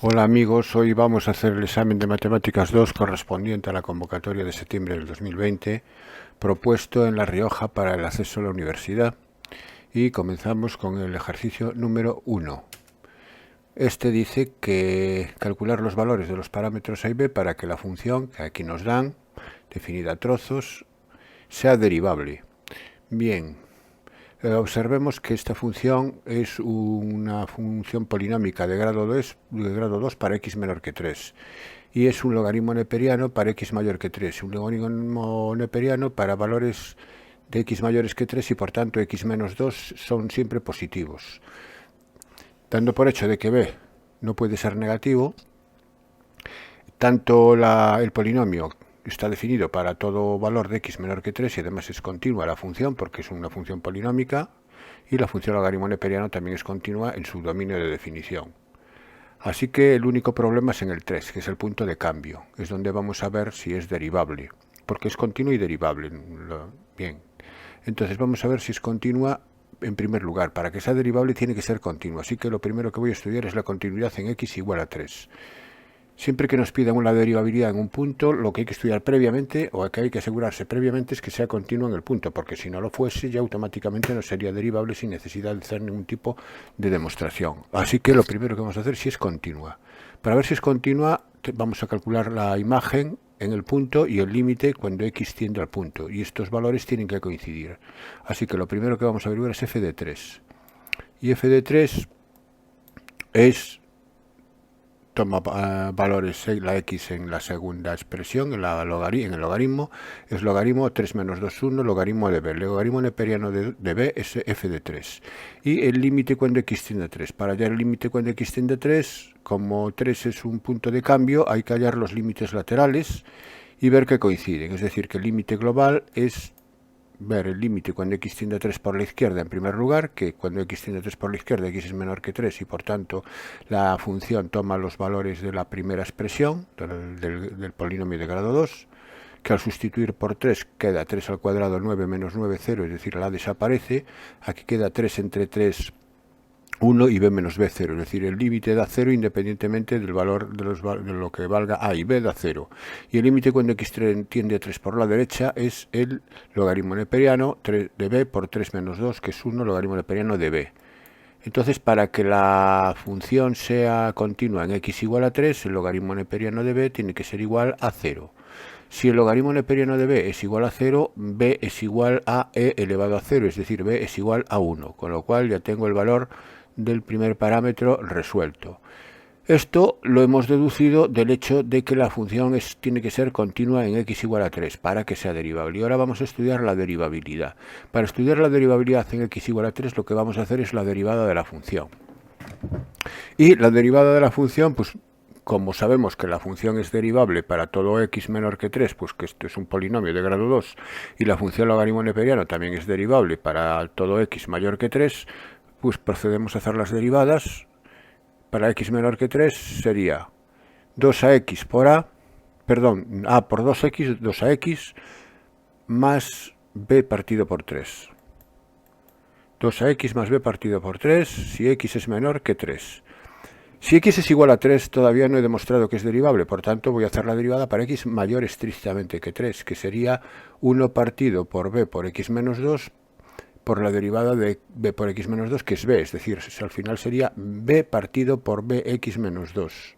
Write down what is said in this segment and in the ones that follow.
Hola amigos, hoy vamos a hacer el examen de Matemáticas 2 correspondiente a la convocatoria de septiembre del 2020 propuesto en La Rioja para el acceso a la universidad y comenzamos con el ejercicio número 1. Este dice que calcular los valores de los parámetros A y B para que la función que aquí nos dan, definida a trozos, sea derivable. Bien, observemos que esta función es una función polinómica de grado 2 para x menor que 3 y es un logaritmo neperiano para x mayor que 3, un logaritmo neperiano para valores de x mayores que 3 y por tanto x menos 2 son siempre positivos. Dando por hecho de que b no puede ser negativo, tanto el polinomio está definido para todo valor de x menor que 3 y además es continua la función porque es una función polinómica, y la función logaritmo neperiano también es continua en su dominio de definición. Así que el único problema es en el 3, que es el punto de cambio. Es donde vamos a ver si es derivable, porque es continua y derivable. Bien, entonces vamos a ver si es continua en primer lugar. Para que sea derivable tiene que ser continua, así que lo primero que voy a estudiar es la continuidad en x igual a 3. Siempre que nos pidan una derivabilidad en un punto, lo que hay que estudiar previamente, o que hay que asegurarse previamente, es que sea continua en el punto, porque si no lo fuese, ya automáticamente no sería derivable sin necesidad de hacer ningún tipo de demostración. Así que lo primero que vamos a hacer es si es continua. Para ver si es continua, vamos a calcular la imagen en el punto y el límite cuando x tiende al punto, y estos valores tienen que coincidir. Así que lo primero que vamos a averiguar es f de 3. Y f de 3 es... toma valores la x en la segunda expresión, en el logaritmo, es logaritmo 3 menos 2, 1, logaritmo de b. El logaritmo neperiano de b es f de 3. Y el límite cuando x tiende a 3. Para hallar el límite cuando x tiende a 3, como 3 es un punto de cambio, hay que hallar los límites laterales y ver que coinciden. Es decir, que el límite global es ver el límite cuando x tiende a 3 por la izquierda en primer lugar, que cuando x tiende a 3 por la izquierda x es menor que 3 y por tanto la función toma los valores de la primera expresión del polinomio de grado 2, que al sustituir por 3 queda 3 al cuadrado 9 menos 9, 0, es decir, la desaparece. Aquí queda 3 entre 3, 1 y b menos b 0, es decir, el límite da 0 independientemente del valor de lo que valga a y b da 0. Y el límite cuando x tiende a 3 por la derecha es el logaritmo neperiano de b por 3 menos 2, que es 1, logaritmo neperiano de b. Entonces, para que la función sea continua en x igual a 3, el logaritmo neperiano de b tiene que ser igual a 0. Si el logaritmo neperiano de b es igual a 0, b es igual a e elevado a 0, es decir, b es igual a 1, con lo cual ya tengo el valor del primer parámetro resuelto. Esto lo hemos deducido del hecho de que la función tiene que ser continua en x igual a 3 para que sea derivable. Y ahora vamos a estudiar la derivabilidad. Para estudiar la derivabilidad en x igual a 3 lo que vamos a hacer es la derivada de la función. Y la derivada de la función, pues como sabemos que la función es derivable para todo x menor que 3, pues que esto es un polinomio de grado 2, y la función logaritmo neperiano también es derivable para todo x mayor que 3, pues procedemos a hacer las derivadas. Para x menor que 3 sería 2ax por a, perdón, a por 2x, 2ax, más b partido por 3. 2ax más b partido por 3 si x es menor que 3. Si x es igual a 3 todavía no he demostrado que es derivable, por tanto voy a hacer la derivada para x mayor estrictamente que 3, que sería 1 partido por b por x menos 2 por la derivada de b por x menos 2, que es b, es decir, al final sería b partido por bx menos 2,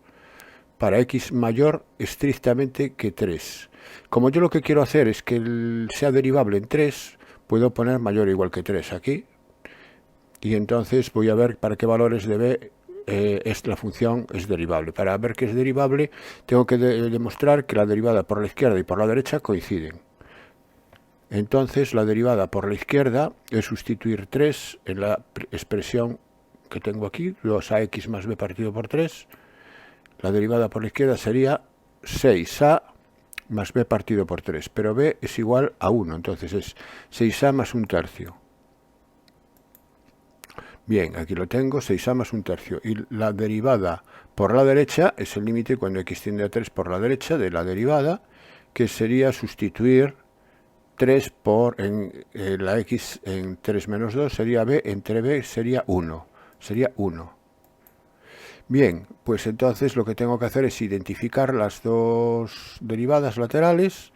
para x mayor estrictamente que 3. Como yo lo que quiero hacer es que sea derivable en 3, puedo poner mayor o igual que 3 aquí, y entonces voy a ver para qué valores de b la función es derivable. Para ver que es derivable, tengo que demostrar que la derivada por la izquierda y por la derecha coinciden. Entonces la derivada por la izquierda es sustituir 3 en la expresión que tengo aquí, 2ax más b partido por 3. La derivada por la izquierda sería 6a más b partido por 3, pero b es igual a 1, entonces es 6a más un tercio. Bien, aquí lo tengo, 6a más un tercio. Y la derivada por la derecha es el límite cuando x tiende a 3 por la derecha de la derivada, que sería sustituir 3 por la x en 3 menos 2 sería b, entre b sería 1. Sería 1. Bien, pues entonces lo que tengo que hacer es identificar las dos derivadas laterales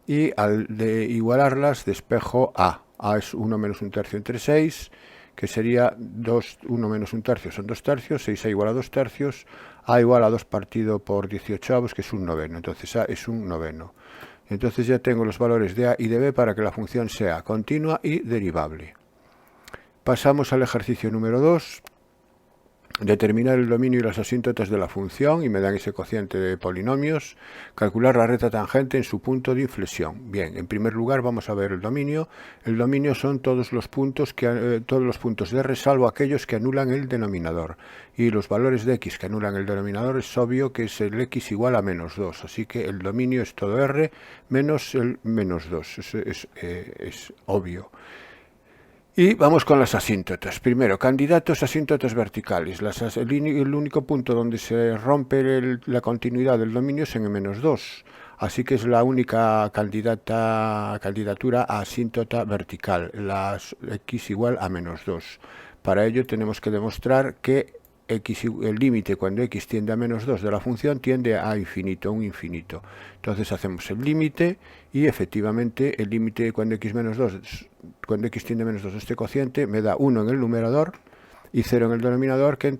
y al de igualarlas despejo A. A es 1 menos 1/3 entre 6, que sería 1 menos 1/3 son 2/3, 6A igual a 2/3, A igual a 2 partido por 18avos, que es un noveno, entonces A es un noveno. Entonces ya tengo los valores de A y de B para que la función sea continua y derivable. Pasamos al ejercicio número 2. Determinar el dominio y las asíntotas de la función, y me dan ese cociente de polinomios. Calcular la recta tangente en su punto de inflexión. Bien, en primer lugar vamos a ver el dominio. El dominio son todos los puntos de R salvo aquellos que anulan el denominador. Y los valores de x que anulan el denominador es obvio que es el x igual a menos 2. Así que el dominio es todo R menos el menos 2. Eso es obvio. Y vamos con las asíntotas. Primero, candidatos asíntotas verticales. El único punto donde se rompe la continuidad del dominio es en -2. Así que es la única candidatura a asíntota vertical, la x igual a -2. Para ello tenemos que demostrar que el límite cuando x tiende a -2 de la función tiende a infinito, un infinito. Entonces hacemos el límite y efectivamente el límite cuando x tiende a -2 de este cociente me da 1 en el numerador y 0 en el denominador, que en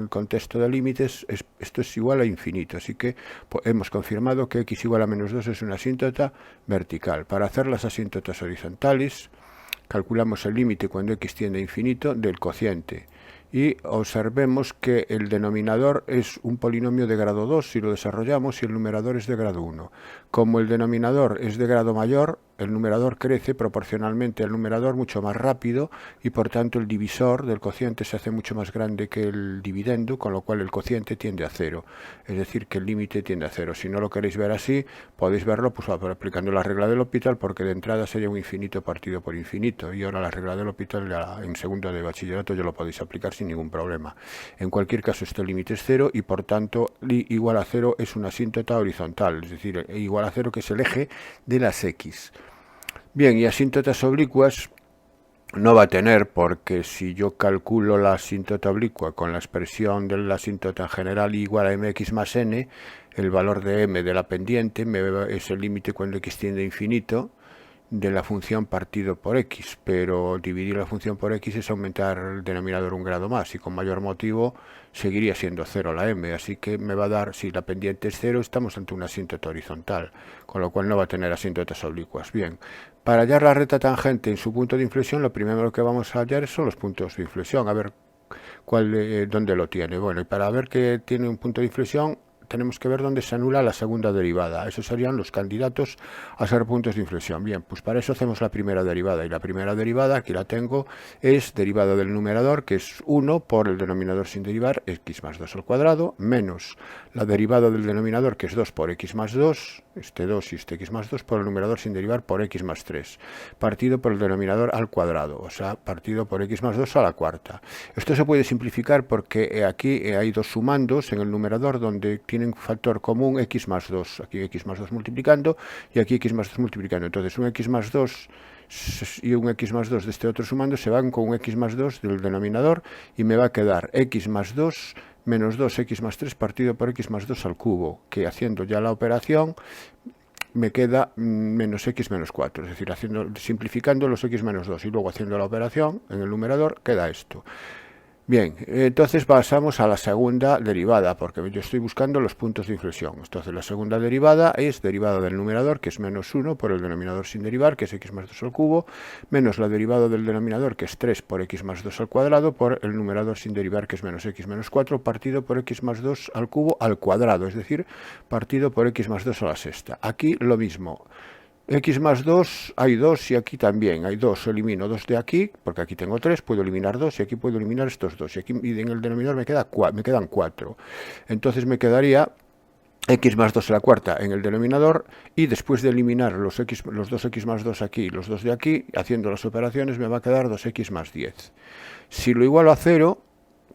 el contexto de límites esto es igual a infinito. Así que hemos confirmado que x igual a -2 es una asíntota vertical. Para hacer las asíntotas horizontales calculamos el límite cuando x tiende a infinito del cociente. Y observemos que el denominador es un polinomio de grado 2 si lo desarrollamos y el numerador es de grado 1. Como el denominador es de grado mayor, el numerador crece proporcionalmente al numerador mucho más rápido y por tanto el divisor del cociente se hace mucho más grande que el dividendo, con lo cual el cociente tiende a 0. Es decir, que el límite tiende a 0. Si no lo queréis ver así, podéis verlo pues aplicando la regla del L'Hopital, porque de entrada sería un infinito partido por infinito. Y ahora la regla del L'Hopital en segundo de bachillerato ya lo podéis aplicar sin ningún problema. En cualquier caso, este límite es 0 y por tanto igual a 0 es una asíntota horizontal, es decir, igual a 0 que es el eje de las x. Bien, y asíntotas oblicuas no va a tener, porque si yo calculo la asíntota oblicua con la expresión de la asíntota en general igual a mx más n, el valor de m de la pendiente es el límite cuando x tiende a infinito de la función partido por x, pero dividir la función por x es aumentar el denominador un grado más y con mayor motivo seguiría siendo 0 la m, así que me va a dar, si la pendiente es 0, estamos ante una asíntota horizontal, con lo cual no va a tener asíntotas oblicuas. Bien, para hallar la recta tangente en su punto de inflexión, lo primero que vamos a hallar son los puntos de inflexión, a ver dónde lo tiene. Bueno, y para ver que tiene un punto de inflexión, tenemos que ver dónde se anula la segunda derivada. Esos serían los candidatos a ser puntos de inflexión. Bien, pues para eso hacemos la primera derivada. Y la primera derivada, aquí la tengo, es derivada del numerador, que es 1 por el denominador sin derivar, x más 2 al cuadrado, menos la derivada del denominador, que es 2 por x más 2, este 2 y este x más 2, por el numerador sin derivar por x más 3, partido por el denominador al cuadrado, o sea, partido por x más 2 a la cuarta. Esto se puede simplificar porque aquí hay dos sumandos en el numerador donde tienen factor común x más 2, aquí x más 2 multiplicando y aquí x más 2 multiplicando. Entonces un x más 2 y un x más 2 de este otro sumando se van con un x más 2 del denominador y me va a quedar x más 2 menos 2x más 3 partido por x más 2 al cubo, que haciendo ya la operación me queda menos x menos 4, es decir, simplificando los x menos 2 y luego haciendo la operación en el numerador queda esto. Bien, entonces pasamos a la segunda derivada, porque yo estoy buscando los puntos de inflexión. Entonces la segunda derivada es derivada del numerador, que es menos 1 por el denominador sin derivar, que es x más 2 al cubo, menos la derivada del denominador, que es 3 por x más 2 al cuadrado, por el numerador sin derivar, que es menos x menos 4, partido por x más 2 al cubo al cuadrado, es decir, partido por x más 2 a la sexta. Aquí lo mismo. X más 2, hay 2 y aquí también hay 2, elimino 2 de aquí, porque aquí tengo 3, puedo eliminar 2 y aquí puedo eliminar estos 2, y aquí en el denominador me quedan 4. Entonces me quedaría x más 2 a la cuarta en el denominador y después de eliminar los 2x más 2 aquí y los 2 de aquí, haciendo las operaciones me va a quedar 2x más 10. Si lo igualo a 0,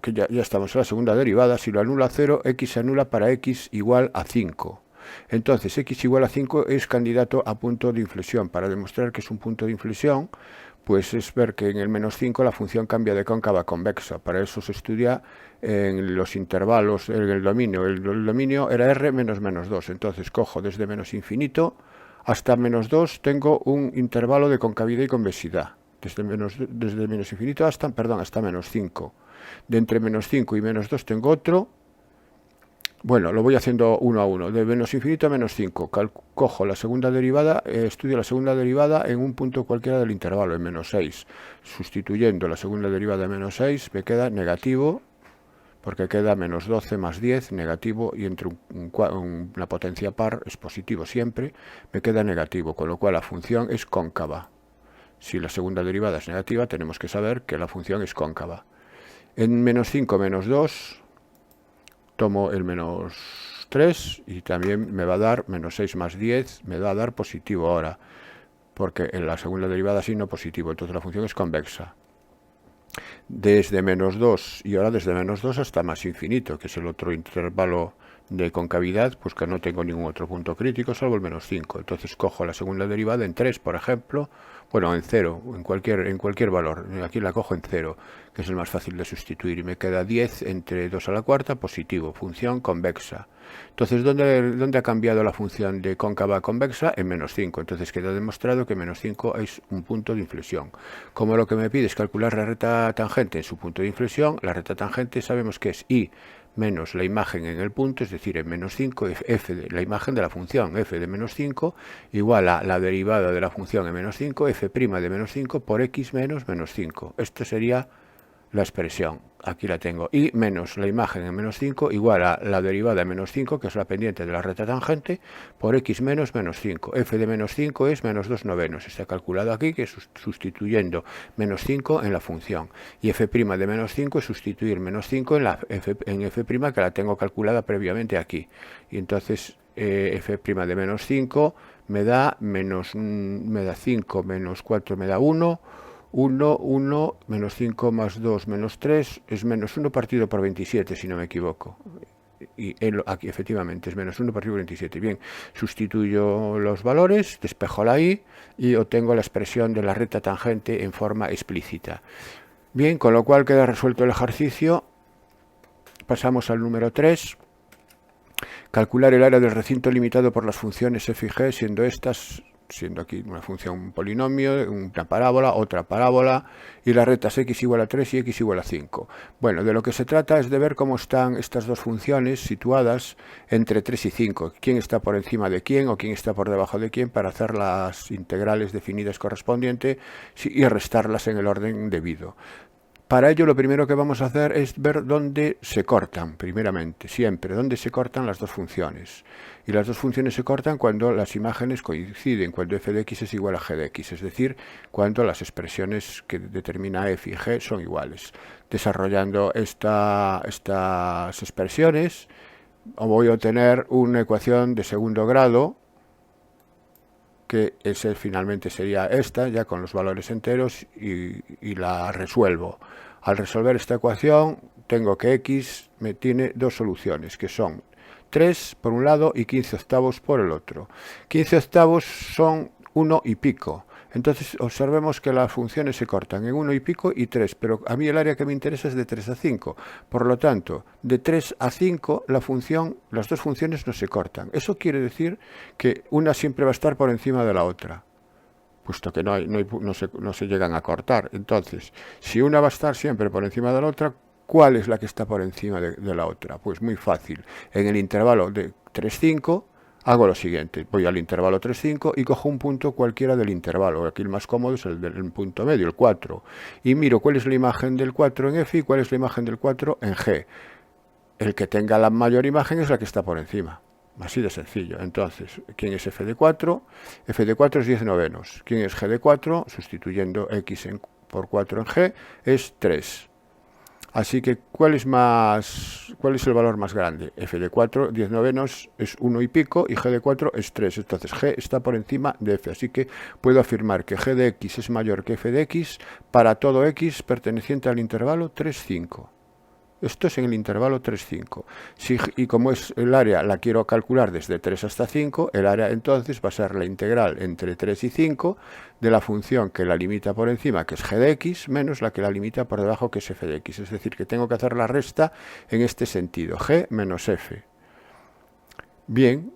que ya estamos en la segunda derivada, si lo anulo a 0, x se anula para x igual a 5. Entonces, x igual a 5 es candidato a punto de inflexión. Para demostrar que es un punto de inflexión, pues es ver que en el menos 5 la función cambia de cóncava a convexa. Para eso se estudia en los intervalos, en el dominio. El dominio era r menos menos 2. Entonces cojo desde menos infinito hasta menos 2, tengo un intervalo de concavidad y convexidad. Desde menos infinito hasta menos 5. De entre menos 5 y menos 2 tengo otro. Bueno, lo voy haciendo uno a uno. De menos infinito a menos 5. Cojo la segunda derivada, estudio la segunda derivada en un punto cualquiera del intervalo, en menos 6. Sustituyendo la segunda derivada de menos 6, me queda negativo, porque queda menos 12 más 10, negativo, y entre una potencia par, es positivo siempre, me queda negativo, con lo cual la función es cóncava. Si la segunda derivada es negativa, tenemos que saber que la función es cóncava. En menos 5, menos 2... tomo el menos 3 y también me va a dar menos 6 más 10, me va a dar positivo ahora, porque en la segunda derivada sí no positivo, entonces la función es convexa. Desde menos 2 y ahora desde menos 2 hasta más infinito, que es el otro intervalo de concavidad, pues que no tengo ningún otro punto crítico salvo el menos 5. Entonces cojo la segunda derivada en 3, por ejemplo, bueno, en 0, en cualquier valor. Aquí la cojo en 0, que es el más fácil de sustituir, y me queda 10 entre 2 a la cuarta, positivo, función convexa. Entonces, ¿dónde ha cambiado la función de cóncava a convexa? En menos 5. Entonces queda demostrado que menos 5 es un punto de inflexión. Como lo que me pide es calcular la recta tangente en su punto de inflexión, la recta tangente sabemos que es I menos la imagen en el punto, es decir, en menos 5, f de la imagen de la función, f de menos 5, igual a la derivada de la función en menos 5, f' de menos 5 por x menos menos 5. Esto sería la expresión, aquí la tengo, y menos la imagen en menos 5 igual a la derivada de menos 5, que es la pendiente de la recta tangente, por x menos menos 5. F de menos 5 es menos 2 novenos, está calculado aquí, que es sustituyendo menos 5 en la función. Y f' de menos 5 es sustituir menos 5 en f', que la tengo calculada previamente aquí. Y entonces f' de menos 5 me da 5 menos 4 me da 1, 1, menos 5 más 2 menos 3 es menos 1 partido por 27, si no me equivoco. Y aquí efectivamente es menos 1 partido por 27. Bien, sustituyo los valores, despejo la i y obtengo la expresión de la recta tangente en forma explícita. Bien, con lo cual queda resuelto el ejercicio. Pasamos al número 3. Calcular el área del recinto limitado por las funciones f y g, siendo aquí una función un polinomio, una parábola, otra parábola, y las rectas x igual a 3 y x igual a 5. Bueno, de lo que se trata es de ver cómo están estas dos funciones situadas entre 3 y 5, quién está por encima de quién o quién está por debajo de quién, para hacer las integrales definidas correspondientes y restarlas en el orden debido. Para ello lo primero que vamos a hacer es ver dónde se cortan, primeramente, siempre, dónde se cortan las dos funciones. Y las dos funciones se cortan cuando las imágenes coinciden, cuando f de x es igual a g de x, es decir, cuando las expresiones que determina f y g son iguales. Desarrollando estas expresiones, voy a obtener una ecuación de segundo grado, que finalmente sería esta, ya con los valores enteros, y la resuelvo. Al resolver esta ecuación, tengo que x me tiene dos soluciones, que son 3 por un lado y 15 octavos por el otro. 15 octavos son 1 y pico. Entonces observemos que las funciones se cortan en 1 y pico y 3, pero a mí el área que me interesa es de 3 a 5. Por lo tanto, de 3 a 5 las dos funciones no se cortan. Eso quiere decir que una siempre va a estar por encima de la otra, puesto que no se llegan a cortar. Entonces, si una va a estar siempre por encima de la otra, ¿cuál es la que está por encima de la otra? Pues muy fácil. En el intervalo de 3, 5... hago lo siguiente, voy al intervalo 3, 5 y cojo un punto cualquiera del intervalo. Aquí el más cómodo es el punto medio, el 4. Y miro cuál es la imagen del 4 en f y cuál es la imagen del 4 en g. El que tenga la mayor imagen es la que está por encima. Así de sencillo. Entonces, ¿quién es f de 4? F de 4 es 10 novenos. ¿Quién es g de 4? Sustituyendo x por 4 en g, es 3. Así que, ¿cuál es el valor más grande? F de 4, 10 novenos es 1 y pico, y g de 4 es 3. Entonces, g está por encima de f. Así que puedo afirmar que g de x es mayor que f de x para todo x perteneciente al intervalo 3, 5. Esto es en el intervalo 3, 5. Y como es el área, la quiero calcular desde 3 hasta 5, el área entonces va a ser la integral entre 3 y 5 de la función que la limita por encima, que es g de x, menos la que la limita por debajo, que es f de x. Es decir, que tengo que hacer la resta en este sentido, g menos f. Bien,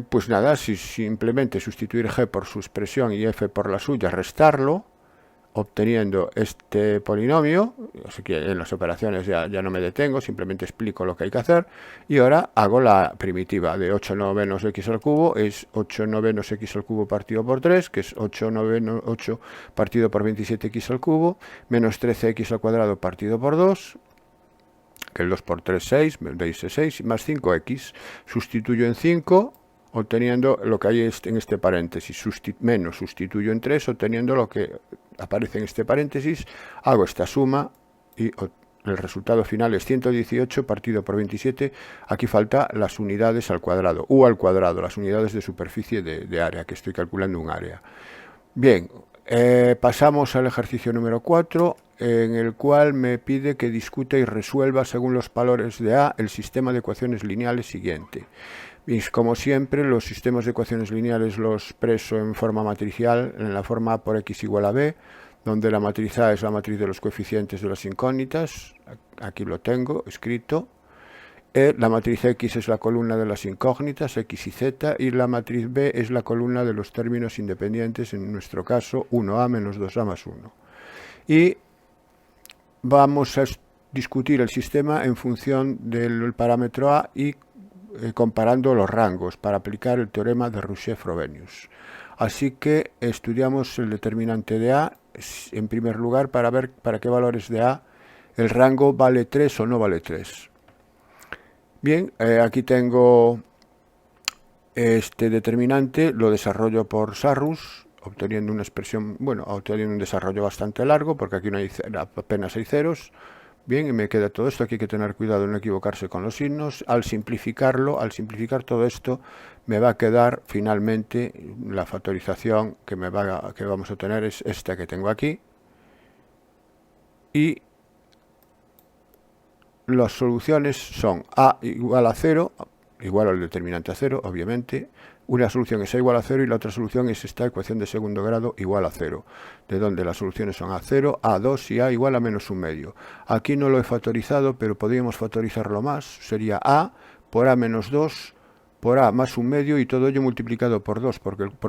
pues nada, si simplemente sustituir g por su expresión y f por la suya, restarlo, obteniendo este polinomio. Así que en las operaciones ya no me detengo, simplemente explico lo que hay que hacer. Y ahora hago la primitiva de 8 novenos x al cubo, es 8 novenos x al cubo partido por 3, que es 8 partido por 27x al cubo, menos 13x al cuadrado partido por 2, que el 2 por 3, 6, veis 6, más 5x. Sustituyo en 5, obteniendo lo que hay en este paréntesis, menos sustituyo en 3, obteniendo lo que aparece en este paréntesis, hago esta suma y el resultado final es 118 partido por 27, aquí falta las unidades al cuadrado, u al cuadrado, las unidades de superficie de área, que estoy calculando un área. Bien, pasamos al ejercicio número 4, en el cual me pide que discuta y resuelva según los valores de A el sistema de ecuaciones lineales siguiente. Y como siempre, los sistemas de ecuaciones lineales los expreso en forma matricial, en la forma A por x igual a b, donde la matriz A es la matriz de los coeficientes de las incógnitas, aquí lo tengo escrito. La matriz X es la columna de las incógnitas, X y Z, y la matriz B es la columna de los términos independientes, en nuestro caso 1A menos 2A más 1. Y vamos a discutir el sistema en función del parámetro A y comparando los rangos para aplicar el teorema de Rouchet-Frobenius. Así que estudiamos el determinante de A en primer lugar para ver para qué valores de A el rango vale 3 o no vale 3. Bien, aquí tengo este determinante, lo desarrollo por Sarrus, obteniendo una expresión, bueno, obteniendo un desarrollo bastante largo, porque aquí no hay, apenas hay ceros. Bien, y me queda todo esto, aquí hay que tener cuidado en no equivocarse con los signos. Al simplificar todo esto, me va a quedar finalmente la factorización que vamos a obtener es esta que tengo aquí. Y las soluciones son A igual a 0, igual al determinante a 0, obviamente. Una solución es A igual a 0 y la otra solución es esta ecuación de segundo grado igual a 0, de donde las soluciones son A0, A2 y A igual a menos un medio. Aquí no lo he factorizado, pero podríamos factorizarlo más. Sería A por A menos 2 por A más un medio y todo ello multiplicado por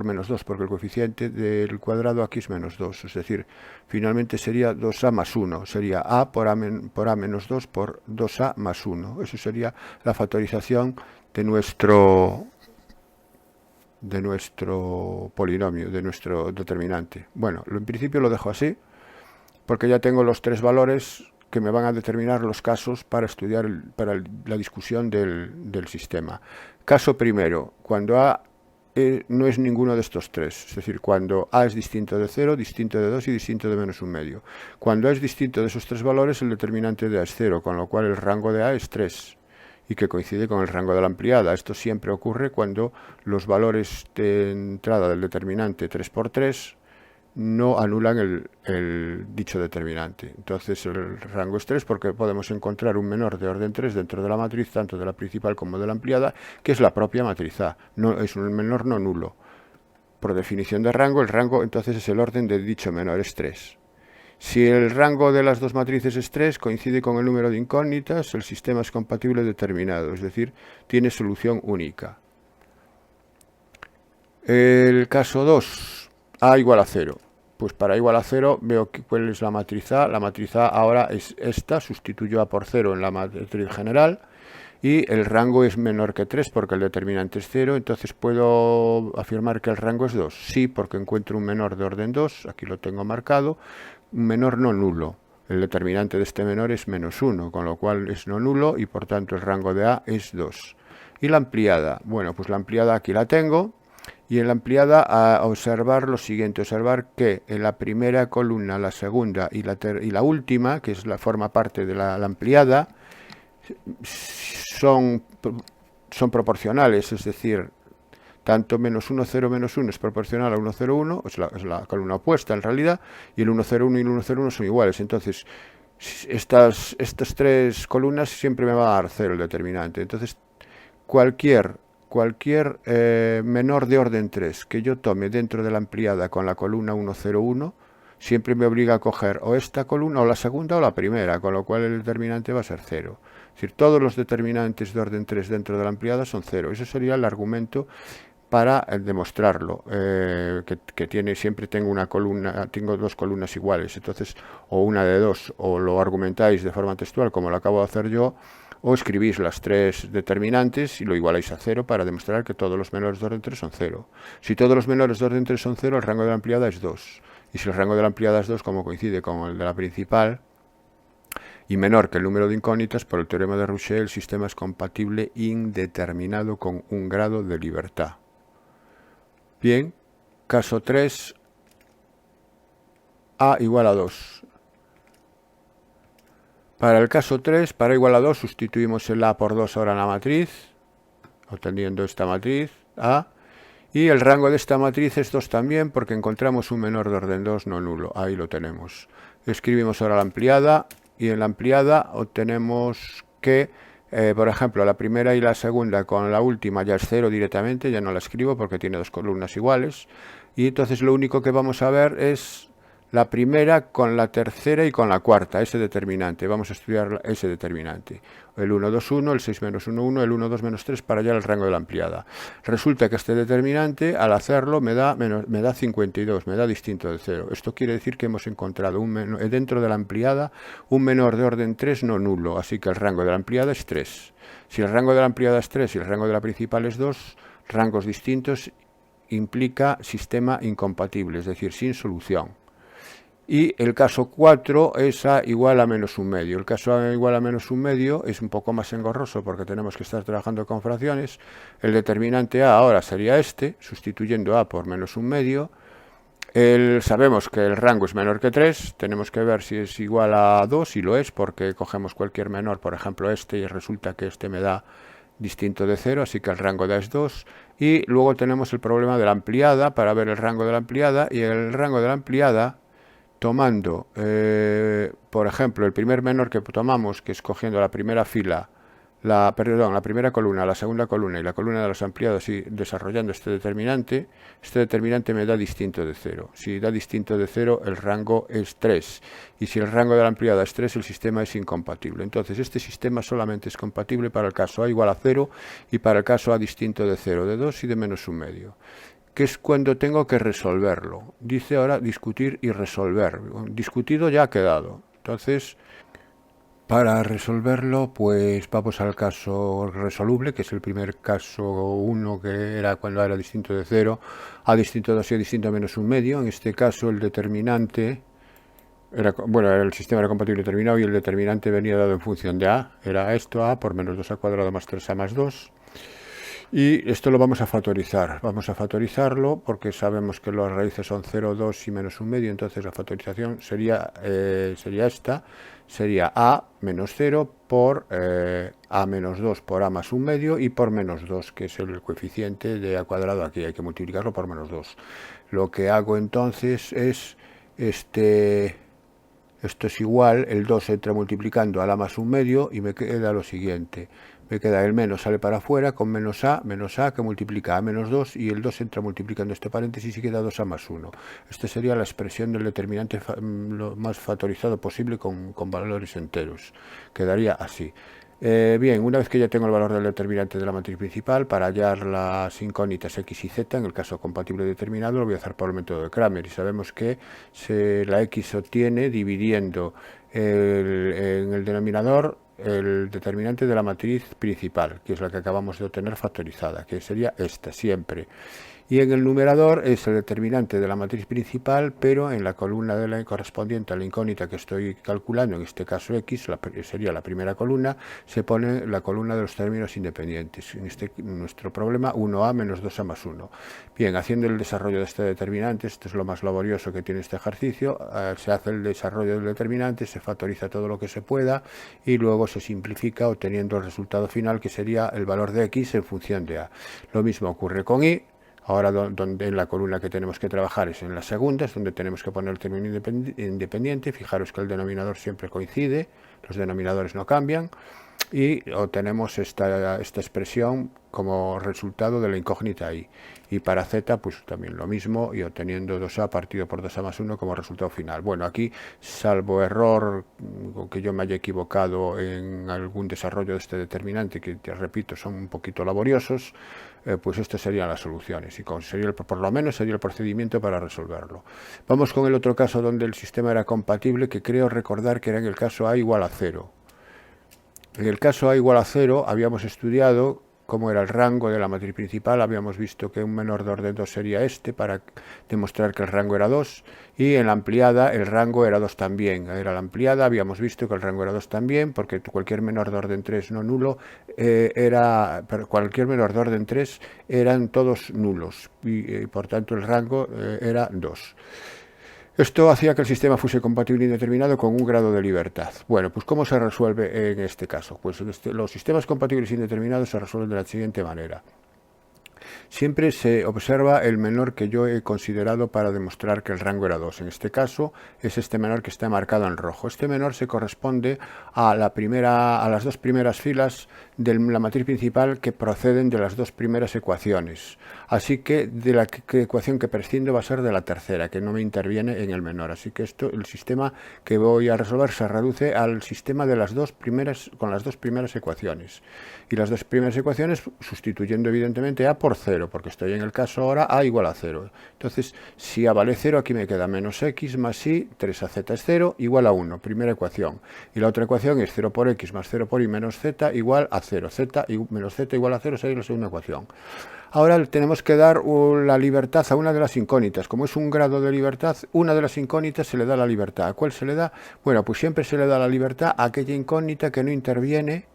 menos 2, porque el coeficiente del cuadrado aquí es menos 2. Es decir, finalmente sería 2A más 1. Sería A por A menos 2 por 2A más 1. Eso sería la factorización de nuestro polinomio, de nuestro determinante. Bueno, en principio lo dejo así, porque ya tengo los tres valores que me van a determinar los casos para estudiar la discusión del sistema. Caso primero, cuando A no es ninguno de estos tres, es decir, cuando A es distinto de 0, distinto de 2 y distinto de menos un medio. Cuando A es distinto de esos tres valores, el determinante de A es 0, con lo cual el rango de A es 3. Y que coincide con el rango de la ampliada. Esto siempre ocurre cuando los valores de entrada del determinante 3 por 3 no anulan el dicho determinante. Entonces el rango es 3 porque podemos encontrar un menor de orden 3 dentro de la matriz, tanto de la principal como de la ampliada, que es la propia matriz A. No, es un menor no nulo. Por definición de rango, el rango entonces es el orden de dicho menor, es 3. Si el rango de las dos matrices es 3, coincide con el número de incógnitas, el sistema es compatible determinado, es decir, tiene solución única. El caso 2, A igual a 0. Pues para A igual a 0 veo cuál es la matriz A. La matriz A ahora es esta, sustituyo A por 0 en la matriz general. Y el rango es menor que 3 porque el determinante es 0, entonces puedo afirmar que el rango es 2. Sí, porque encuentro un menor de orden 2, aquí lo tengo marcado, un menor no nulo. El determinante de este menor es menos 1, con lo cual es no nulo y por tanto el rango de A es 2. Y la ampliada, bueno, pues la ampliada aquí la tengo. Y en la ampliada a observar lo siguiente, observar que en la primera columna, la segunda y la última, que es forma parte de la ampliada, son proporcionales, es decir, tanto menos 1, 0, menos 1 es proporcional a 1, 0, 1, es la columna opuesta en realidad, y el 1, 0, 1 y el 1, 0, 1 son iguales. Entonces, Estas tres columnas siempre me va a dar 0 el determinante. Entonces, cualquier menor de orden 3 que yo tome dentro de la ampliada con la columna 101, siempre me obliga a coger o esta columna, o la segunda, o la primera, con lo cual el determinante va a ser 0. Es decir, todos los determinantes de orden 3 dentro de la ampliada son 0. Ese sería el argumento para demostrarlo, que siempre tengo una columna, tengo dos columnas iguales, entonces o una de dos, o lo argumentáis de forma textual como lo acabo de hacer yo, o escribís las tres determinantes y lo igualáis a 0 para demostrar que todos los menores de orden 3 son 0. Si todos los menores de orden 3 son 0, el rango de la ampliada es 2. Y si el rango de la ampliada es 2, como coincide con el de la principal, y menor que el número de incógnitas, por el teorema de Rouchet, el sistema es compatible indeterminado con un grado de libertad. Bien, caso 3, A igual a 2. Para el caso 3, para igual a 2, sustituimos el A por 2 ahora en la matriz, obteniendo esta matriz A, y el rango de esta matriz es 2 también, porque encontramos un menor de orden 2 no nulo. Ahí lo tenemos. Escribimos ahora la ampliada, y en la ampliada obtenemos que, por ejemplo, la primera y la segunda con la última ya es 0 directamente, ya no la escribo porque tiene dos columnas iguales, y entonces lo único que vamos a ver es la primera con la tercera y con la cuarta, ese determinante. Vamos a estudiar ese determinante. El 1, 2, 1, el 6 menos 1, 1, el 1, 2, menos 3 para hallar el rango de la ampliada. Resulta que este determinante, al hacerlo, me da 52, me da distinto de 0. Esto quiere decir que hemos encontrado dentro de la ampliada un menor de orden 3 no nulo, así que el rango de la ampliada es 3. Si el rango de la ampliada es 3 y el rango de la principal es 2, rangos distintos implica sistema incompatible, es decir, sin solución. Y el caso 4 es A igual a menos un medio. El caso A igual a menos un medio es un poco más engorroso porque tenemos que estar trabajando con fracciones. El determinante A ahora sería este, sustituyendo A por menos un medio. Sabemos que el rango es menor que 3, tenemos que ver si es igual a 2, y lo es porque cogemos cualquier menor, por ejemplo este, y resulta que este me da distinto de 0, así que el rango de A es 2. Y luego tenemos el problema de la ampliada para ver el rango de la ampliada, y el rango de la ampliada, tomando, por ejemplo, el primer menor que tomamos, que es cogiendo la primera fila, la primera columna, la segunda columna y la columna de las ampliadas, y desarrollando este determinante me da distinto de 0. Si da distinto de 0, el rango es 3. Y si el rango de la ampliada es 3, el sistema es incompatible. Entonces, este sistema solamente es compatible para el caso A igual a 0 y para el caso A distinto de 0, de 2 y de menos un medio, que es cuando tengo que resolverlo. Dice ahora discutir y resolver. Discutido ya ha quedado. Entonces, para resolverlo, pues vamos al caso resoluble, que es el primer caso 1, que era cuando era distinto de 0, A distinto de 2 y A distinto de menos un medio. En este caso, el determinante, el sistema era compatible determinado y el determinante venía dado en función de A. Era esto, A por menos 2A cuadrado más 3A más 2. Y esto lo vamos a factorizar. Vamos a factorizarlo porque sabemos que las raíces son 0, 2 y menos un medio. Entonces la factorización sería esta. Sería A menos 0 por A menos 2 por A más un medio y por menos 2, que es el coeficiente de A cuadrado aquí. Hay que multiplicarlo por menos 2. Lo que hago entonces es esto es igual, el 2 entra multiplicando a la más un medio y me queda lo siguiente. Me queda el menos, sale para afuera con menos A que multiplica A menos 2, y el 2 entra multiplicando este paréntesis y queda 2A más 1. Esta sería la expresión del determinante lo más factorizado posible con valores enteros. Quedaría así. Bien, una vez que ya tengo el valor del determinante de la matriz principal, para hallar las incógnitas x y z, en el caso compatible determinado, lo voy a hacer por el método de Cramer, y sabemos que la x se obtiene dividiendo en el denominador el determinante de la matriz principal, que es la que acabamos de obtener factorizada, que sería esta siempre. Y en el numerador es el determinante de la matriz principal, pero en la columna de la correspondiente a la incógnita que estoy calculando, en este caso x, sería la primera columna, se pone la columna de los términos independientes. En nuestro problema, 1a menos 2a más 1. Bien, haciendo el desarrollo de este determinante, esto es lo más laborioso que tiene este ejercicio, se hace el desarrollo del determinante, se factoriza todo lo que se pueda y luego se simplifica obteniendo el resultado final, que sería el valor de x en función de a. Lo mismo ocurre con y. Ahora donde en la columna que tenemos que trabajar es en la segunda, es donde tenemos que poner el término independiente. Fijaros que el denominador siempre coincide, los denominadores no cambian, y obtenemos esta expresión como resultado de la incógnita i. Y para z, pues también lo mismo, y obteniendo 2a partido por 2a más 1 como resultado final. Bueno, aquí, salvo error, o que yo me haya equivocado en algún desarrollo de este determinante, que te repito, son un poquito laboriosos, pues estas serían las soluciones, y por lo menos sería el procedimiento para resolverlo. Vamos con el otro caso donde el sistema era compatible, que creo recordar que era en el caso a igual a 0. En el caso a igual a 0 habíamos estudiado cómo era el rango de la matriz principal, habíamos visto que un menor de orden 2 sería este para demostrar que el rango era 2, y en la ampliada el rango era 2 también. Era la ampliada, habíamos visto que el rango era 2 también, porque cualquier menor de orden 3 no nulo cualquier menor de orden 3 eran todos nulos, y por tanto el rango era 2. Esto hacía que el sistema fuese compatible indeterminado con un grado de libertad. Bueno, pues ¿cómo se resuelve en este caso? Pues los sistemas compatibles indeterminados se resuelven de la siguiente manera. Siempre se observa el menor que yo he considerado para demostrar que el rango era 2. En este caso es este menor que está marcado en rojo. Este menor se corresponde a las dos primeras filas de la matriz principal que proceden de las dos primeras ecuaciones. Así que de la ecuación que prescindo va a ser de la tercera, que no me interviene en el menor. Así que el sistema que voy a resolver se reduce al sistema de con las dos primeras ecuaciones. Y las dos primeras ecuaciones sustituyendo evidentemente a por 0, porque estoy en el caso ahora a igual a 0. Entonces, si a vale 0, aquí me queda menos x más y, 3az es 0, igual a 1, primera ecuación. Y la otra ecuación es 0 por x más 0 por y menos z igual a 0. Z y menos z igual a 0 sería la segunda ecuación. Ahora tenemos que dar la libertad a una de las incógnitas. Como es un grado de libertad, una de las incógnitas se le da la libertad. ¿A cuál se le da? Bueno, pues siempre se le da la libertad a aquella incógnita que no interviene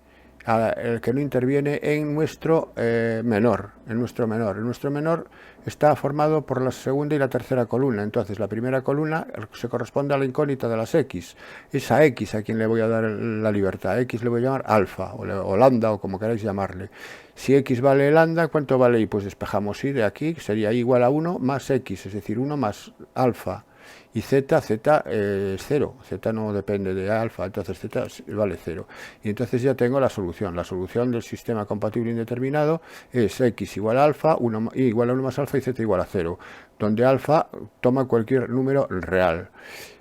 en nuestro menor. En nuestro menor está formado por la segunda y la tercera columna. Entonces, la primera columna se corresponde a la incógnita de las x. Es a x a quien le voy a dar la libertad. X le voy a llamar alfa o lambda o como queráis llamarle. Si x vale lambda, ¿cuánto vale y? Pues despejamos y de aquí, sería igual a 1 más x, es decir, 1 más alfa. Y z es 0, z no depende de alfa, entonces z vale 0. Y entonces ya tengo la solución. La solución del sistema compatible indeterminado es x igual a alfa, y igual a 1 más alfa y z igual a 0, donde alfa toma cualquier número real.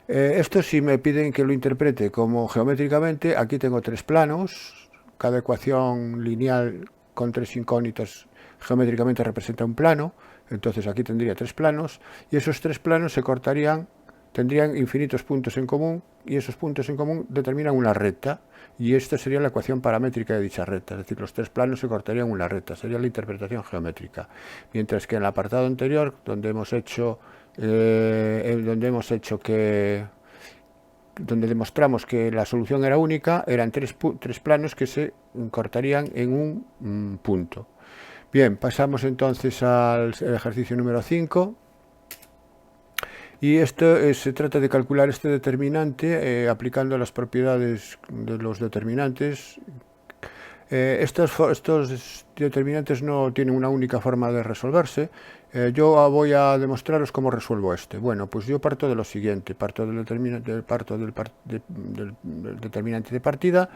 Esto, si me piden que lo interprete como geométricamente, aquí tengo tres planos. Cada ecuación lineal con tres incógnitas geométricamente representa un plano. Entonces aquí tendría tres planos, y esos tres planos tendrían infinitos puntos en común, y esos puntos en común determinan una recta, y esta sería la ecuación paramétrica de dicha recta. Es decir, los tres planos se cortarían una recta, sería la interpretación geométrica. Mientras que en el apartado anterior, donde demostramos que la solución era única, eran tres planos que se cortarían en un punto. Bien, pasamos entonces al ejercicio número 5. Y esto se trata de calcular este determinante aplicando las propiedades de los determinantes. Estos determinantes no tienen una única forma de resolverse. Yo voy a demostraros cómo resuelvo este. Bueno, pues yo parto de lo siguiente. Parto del determinante de partida,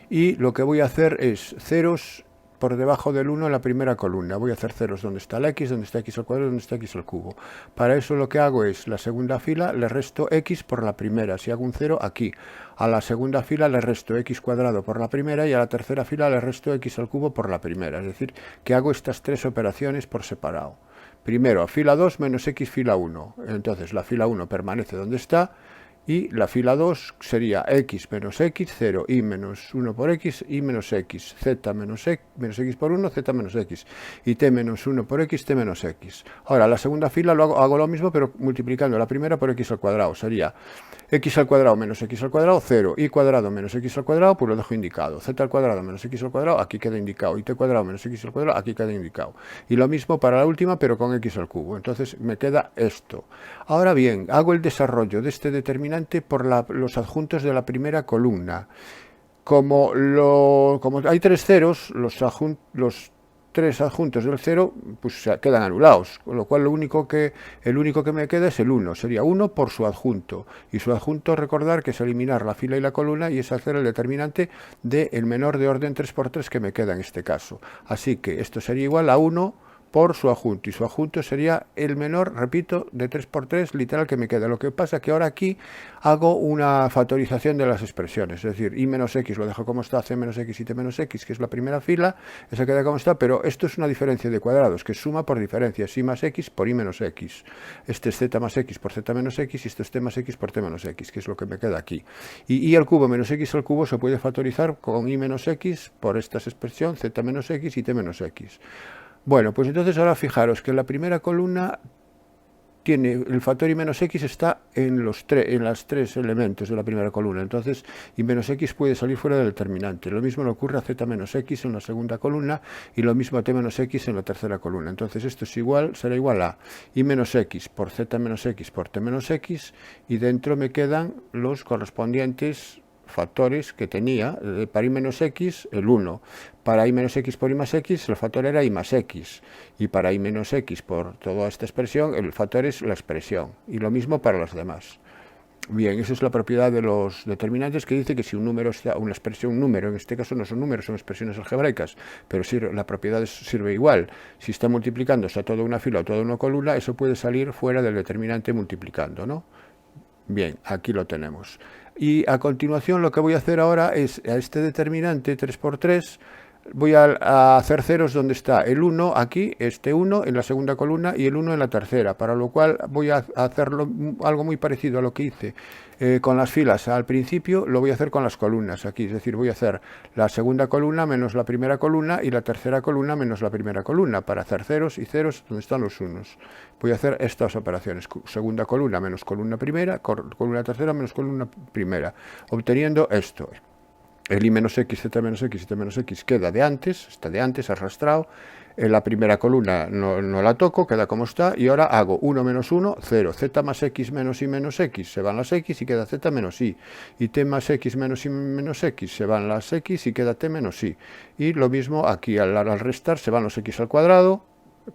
y lo que voy a hacer es ceros por debajo del 1 en la primera columna. Voy a hacer ceros donde está la x, donde está x al cuadrado, donde está x al cubo. Para eso lo que hago es, la segunda fila le resto x por la primera. Si hago un 0 aquí, a la segunda fila le resto x cuadrado por la primera, y a la tercera fila le resto x al cubo por la primera. Es decir, que hago estas tres operaciones por separado. Primero, a fila 2 menos x fila 1. Entonces la fila 1 permanece donde está, y la fila 2 sería x menos x, 0, y menos 1 por x, y menos x, z menos x por 1, z menos x, y t menos 1 por x, t menos x. Ahora, la segunda fila hago lo mismo, pero multiplicando la primera por x al cuadrado. Sería x al cuadrado menos x al cuadrado, 0, y cuadrado menos x al cuadrado, pues lo dejo indicado. Z al cuadrado menos x al cuadrado, aquí queda indicado, y t cuadrado menos x al cuadrado, aquí queda indicado. Y lo mismo para la última, pero con x al cubo. Entonces me queda esto. Ahora bien, hago el desarrollo de este determinante por los adjuntos de la primera columna. Como hay tres ceros, los 3 adjuntos del 0, pues quedan anulados, con lo cual el único que me queda es el 1, sería 1 por su adjunto, y su adjunto, recordar que es eliminar la fila y la columna y es hacer el determinante del menor de orden 3×3 que me queda en este caso. Así que esto sería igual a 1 por su adjunto, y su adjunto sería el menor, repito, de 3×3 literal que me queda. Lo que pasa que ahora aquí hago una factorización de las expresiones, es decir, y menos x lo dejo como está, c menos x y t menos x, que es la primera fila, esa queda como está, pero esto es una diferencia de cuadrados, que suma por diferencias, y más x por y menos x. Este es z más x por z menos x, y esto es t más x por t menos x, que es lo que me queda aquí. Y y al cubo menos x al cubo se puede factorizar con y menos x por esta expresión, z menos x y t menos x. Bueno, pues entonces ahora fijaros que la primera columna tiene el factor y menos x está en los las tres elementos de la primera columna, entonces y menos x puede salir fuera del determinante. Lo mismo le ocurre a z menos x en la segunda columna y lo mismo a t menos x en la tercera columna. Entonces esto es igual, será igual a y menos x por z menos x por t menos x, y dentro me quedan los correspondientes factores que tenía. Para y menos x el 1, para y menos x por y más x el factor era y más x, y para y menos x por toda esta expresión el factor es la expresión, y lo mismo para los demás. Bien, esa es la propiedad de los determinantes, que dice que si un número está, una expresión, un número, en este caso no son números, son expresiones algebraicas, pero la propiedad sirve igual. Si está multiplicando, sea toda una fila o toda una columna, eso puede salir fuera del determinante multiplicando, ¿no? Bien, aquí lo tenemos. Y a continuación lo que voy a hacer ahora es a este determinante 3×3 voy a hacer ceros donde está el 1 aquí, este 1 en la segunda columna y el 1 en la tercera, para lo cual voy a hacerlo algo muy parecido a lo que hice con las filas al principio, lo voy a hacer con las columnas aquí, es decir, voy a hacer la segunda columna menos la primera columna y la tercera columna menos la primera columna, para hacer ceros y ceros donde están los unos. Voy a hacer estas operaciones, segunda columna menos columna primera, columna tercera menos columna primera, obteniendo esto. El y menos x, z menos x y t menos x queda de antes, está de antes, arrastrado. En la primera columna no la toco, queda como está, y ahora hago 1 menos 1, 0, z más x menos y menos x, se van las x y queda z menos y t más x menos y menos x, se van las x y queda t menos y. Y lo mismo aquí, al restar se van los x al cuadrado,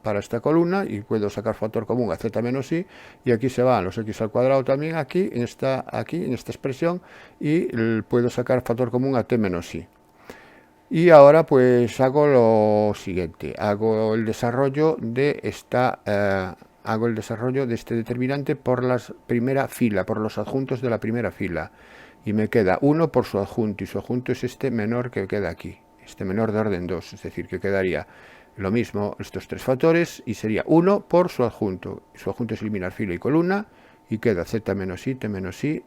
para esta columna, y puedo sacar factor común a z menos y aquí se van los x al cuadrado también aquí en esta expresión, y puedo sacar factor común a t menos y. Y ahora pues hago lo siguiente, hago el desarrollo de este determinante por la primera fila, por los adjuntos de la primera fila, y me queda 1 por su adjunto, y su adjunto es este menor que queda aquí, este menor de orden 2, es decir, que quedaría lo mismo estos tres factores, y sería 1 por su adjunto es eliminar fila y columna, y queda z menos y, t menos y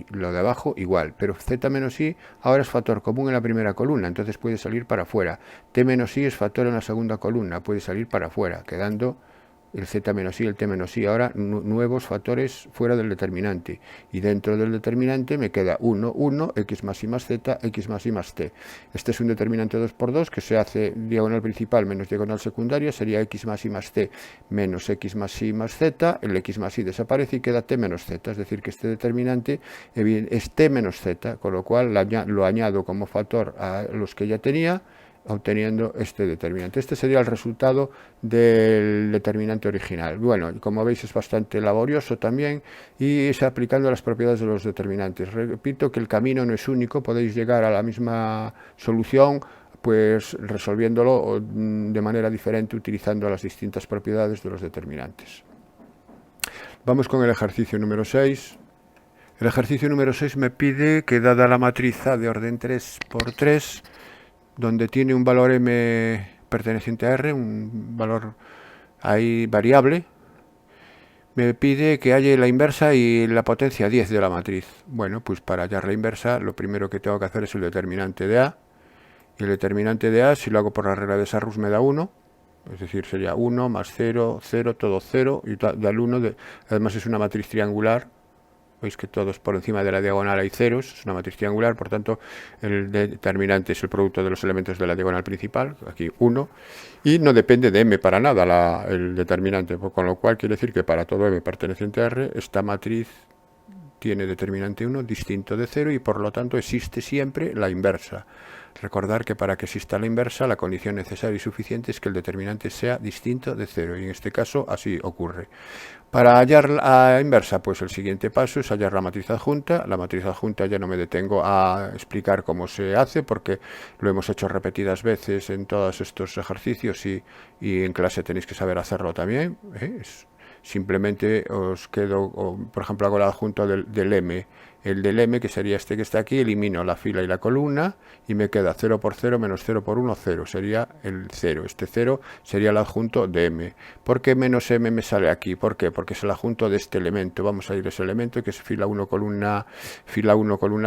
lo de abajo igual, pero z menos i ahora es factor común en la primera columna, entonces puede salir para afuera. T menos i es factor en la segunda columna, puede salir para afuera, quedando el z menos i y el t menos i ahora nuevos factores fuera del determinante, y dentro del determinante me queda 1, 1, x más y más z, x más y más t. Este es un determinante 2×2 que se hace diagonal principal menos diagonal secundaria, sería x más y más t menos x más y más z, el x más y desaparece y queda t menos z, es decir que este determinante es t menos z, con lo cual lo añado como factor a los que ya tenía, obteniendo este determinante. Este sería el resultado del determinante original. Bueno, como veis es bastante laborioso también, y es aplicando las propiedades de los determinantes. Repito que el camino no es único, podéis llegar a la misma solución pues resolviéndolo de manera diferente utilizando las distintas propiedades de los determinantes. Vamos con el ejercicio número 6. El ejercicio número 6 me pide que, dada la matriz A de orden 3×3, donde tiene un valor m perteneciente a R, un valor ahí variable, me pide que halle la inversa y la potencia 10 de la matriz. Bueno, pues para hallar la inversa, lo primero que tengo que hacer es el determinante de A. Y el determinante de A, si lo hago por la regla de Sarrus, me da 1. Es decir, sería 1 más 0, 0, todo 0, y da el 1. Además es una matriz triangular. Veis que todos por encima de la diagonal hay ceros, es una matriz triangular, por tanto el determinante es el producto de los elementos de la diagonal principal, aquí 1, y no depende de m para nada el determinante, con lo cual quiere decir que para todo m perteneciente a R, esta matriz tiene determinante 1 distinto de 0 y por lo tanto existe siempre la inversa. Recordar que para que exista la inversa, la condición necesaria y suficiente es que el determinante sea distinto de cero, y en este caso así ocurre. Para hallar la inversa, pues el siguiente paso es hallar la matriz adjunta. La matriz adjunta ya no me detengo a explicar cómo se hace, porque lo hemos hecho repetidas veces en todos estos ejercicios y en clase tenéis que saber hacerlo también. Simplemente os quedo, por ejemplo, hago el adjunto del M. El del M, que sería este que está aquí, elimino la fila y la columna y me queda 0 por 0 menos 0 por 1, 0. Sería el 0. Este 0 sería el adjunto de M. ¿Por qué menos M me sale aquí? ¿Por qué? Porque es el adjunto de este elemento. Vamos a ir a ese elemento que es fila 1, columna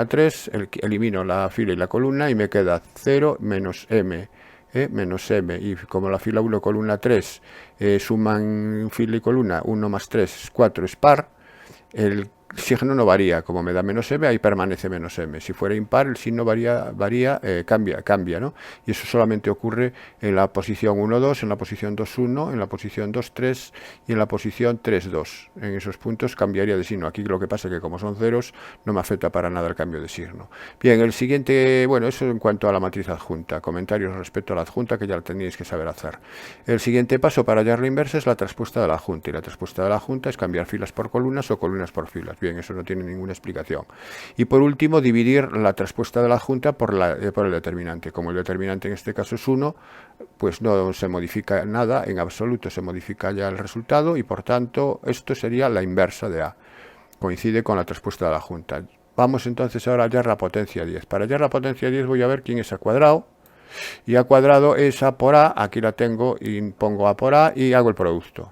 3. Elimino la fila y la columna y me queda 0 menos M. Menos M, y como la fila 1, columna 3 suman fila y columna, 1 más 3 es 4, es par, el signo no varía, como me da menos M, ahí permanece menos M. Si fuera impar, el signo cambia, ¿no? Y eso solamente ocurre en la posición 1, 2, en la posición 2, 1, en la posición 2, 3 y en la posición 3, 2. En esos puntos cambiaría de signo. Aquí lo que pasa es que como son ceros, no me afecta para nada el cambio de signo. Bien, el siguiente, bueno, eso en cuanto a la matriz adjunta. Comentarios respecto a la adjunta que ya la tenéis que saber hacer. El siguiente paso para hallar la inversa es la traspuesta de la adjunta. Y la traspuesta de la adjunta es cambiar filas por columnas o columnas por filas. Bien, eso no tiene ninguna explicación. Y por último, dividir la traspuesta de la adjunta por el determinante. Como el determinante en este caso es 1, pues no se modifica nada, en absoluto se modifica ya el resultado y por tanto esto sería la inversa de A. Coincide con la traspuesta de la adjunta. Vamos entonces ahora a hallar la potencia 10. Para hallar la potencia 10 voy a ver quién es A cuadrado. Y A cuadrado es A por A, aquí la tengo y pongo A por A y hago el producto.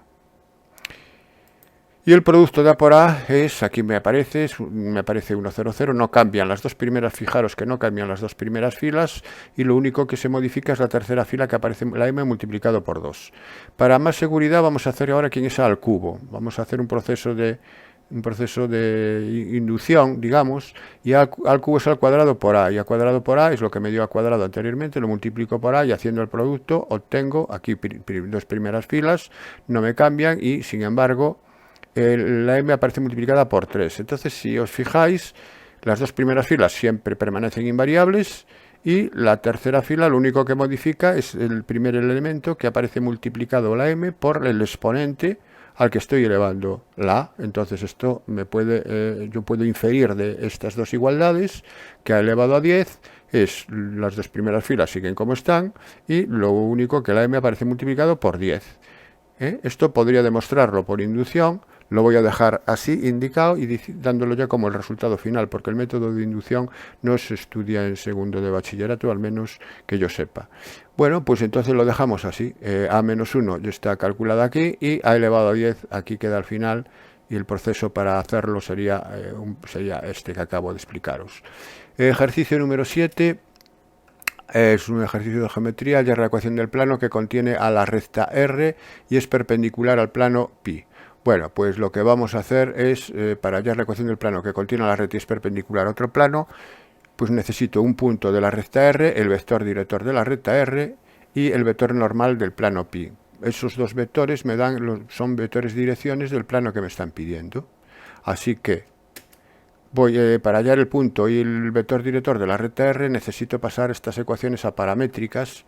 Y el producto de A por A es, aquí me aparece 1, 0, 0, no cambian las dos primeras, fijaros que no cambian las dos primeras filas y lo único que se modifica es la tercera fila que aparece la M multiplicado por 2. Para más seguridad vamos a hacer ahora quién es A al cubo. Vamos a hacer un proceso de inducción, digamos, y al cubo es al cuadrado por A, y A cuadrado por A es lo que me dio A cuadrado anteriormente, lo multiplico por A y haciendo el producto obtengo aquí dos primeras filas, no me cambian y sin embargo la M aparece multiplicada por 3. Entonces, si os fijáis, las dos primeras filas siempre permanecen invariables y la tercera fila lo único que modifica es el primer elemento que aparece multiplicado la M por el exponente al que estoy elevando la A. Entonces esto yo puedo inferir de estas dos igualdades que A elevado a 10 las dos primeras filas siguen como están y lo único que la M aparece multiplicado por 10. Esto podría demostrarlo por inducción. Lo voy a dejar así indicado y dándolo ya como el resultado final, porque el método de inducción no se estudia en segundo de bachillerato, al menos que yo sepa. Bueno, pues entonces lo dejamos así. A menos 1 ya está calculado aquí y A elevado a 10 aquí queda al final y el proceso para hacerlo sería este que acabo de explicaros. Ejercicio número 7. Es un ejercicio de geometría, hallar la ecuación del plano que contiene a la recta R y es perpendicular al plano pi. Bueno, pues lo que vamos a hacer es, para hallar la ecuación del plano que contiene a la recta y es perpendicular a otro plano, pues necesito un punto de la recta R, el vector director de la recta R y el vector normal del plano pi. Esos dos vectores son vectores direcciones del plano que me están pidiendo. Así que para hallar el punto y el vector director de la recta R necesito pasar estas ecuaciones a paramétricas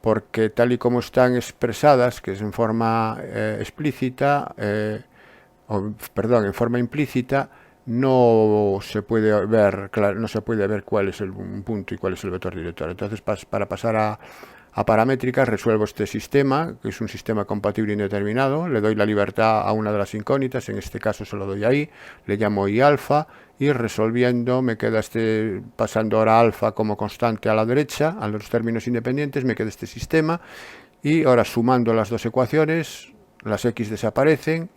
porque tal y como están expresadas, que es en forma explícita, en forma implícita, no se puede ver cuál es un punto y cuál es el vector director. Entonces, para pasar a paramétricas, resuelvo este sistema, que es un sistema compatible indeterminado, le doy la libertad a una de las incógnitas, en este caso se lo doy ahí, le llamo I alfa, y resolviendo me queda pasando ahora alfa como constante a la derecha, a los términos independientes, me queda este sistema, y ahora sumando las dos ecuaciones, las x desaparecen,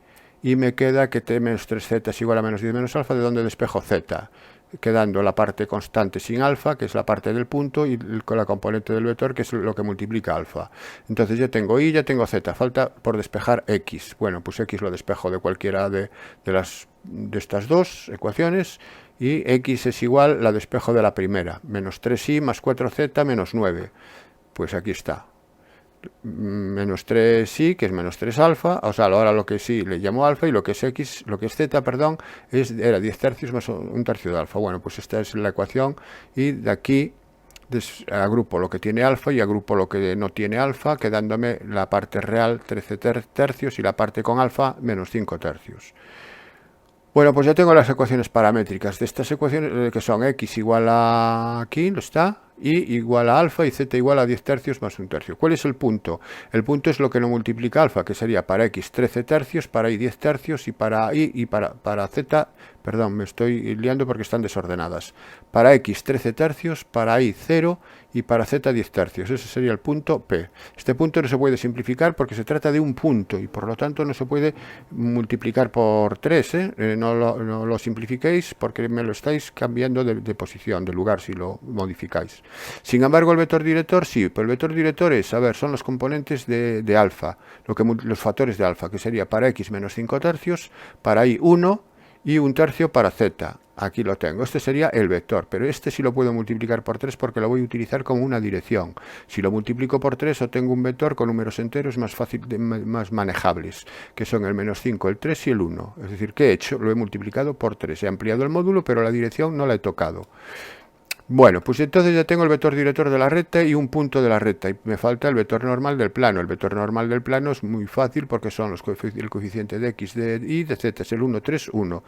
y me queda que t menos 3z es igual a menos 10 menos alfa, de donde despejo z, quedando la parte constante sin alfa, que es la parte del punto, y con la componente del vector, que es lo que multiplica alfa. Entonces ya tengo y, ya tengo z, falta por despejar x. Bueno, pues x lo despejo de cualquiera de estas dos ecuaciones, y x es igual, la despejo de la primera, menos 3y más 4z menos 9. Pues aquí está. Menos 3y, que es menos 3 alfa, o sea, ahora lo que sí le llamo alfa y lo que es x, lo que es z, perdón, era 10 tercios más un tercio de alfa. Bueno, pues esta es la ecuación y de aquí agrupo lo que tiene alfa y agrupo lo que no tiene alfa, quedándome la parte real 13 tercios y la parte con alfa menos 5 tercios. Bueno, pues ya tengo las ecuaciones paramétricas de estas ecuaciones, que son x igual a, aquí lo está, y igual a alfa y z igual a 10 tercios más 1 tercio. ¿Cuál es el punto? El punto es lo que no multiplica alfa, que sería para x 13 tercios, para y 10 tercios y para y y para z, perdón, me estoy liando porque están desordenadas. Para x 13 tercios, para y 0 y para z 10 tercios. Ese sería el punto P. Este punto no se puede simplificar porque se trata de un punto y por lo tanto no se puede multiplicar por 3. No lo simplifiquéis porque me lo estáis cambiando de posición, de lugar, si lo modificáis. Sin embargo, el vector director sí, pero el vector director es, a ver, son los componentes de alfa, los factores de alfa, que sería para x menos 5 tercios, para y 1 y 1 tercio para z. Aquí lo tengo. Este sería el vector, pero este sí lo puedo multiplicar por 3 porque lo voy a utilizar como una dirección. Si lo multiplico por 3 obtengo un vector con números enteros más más manejables, que son el menos 5, el 3 y el 1. Es decir, ¿qué he hecho? Lo he multiplicado por 3. He ampliado el módulo, pero la dirección no la he tocado. Bueno, pues entonces ya tengo el vector director de la recta y un punto de la recta. Y me falta el vector normal del plano. El vector normal del plano es muy fácil porque son el coeficiente de x, de y, de z. Es el 1, 3, 1.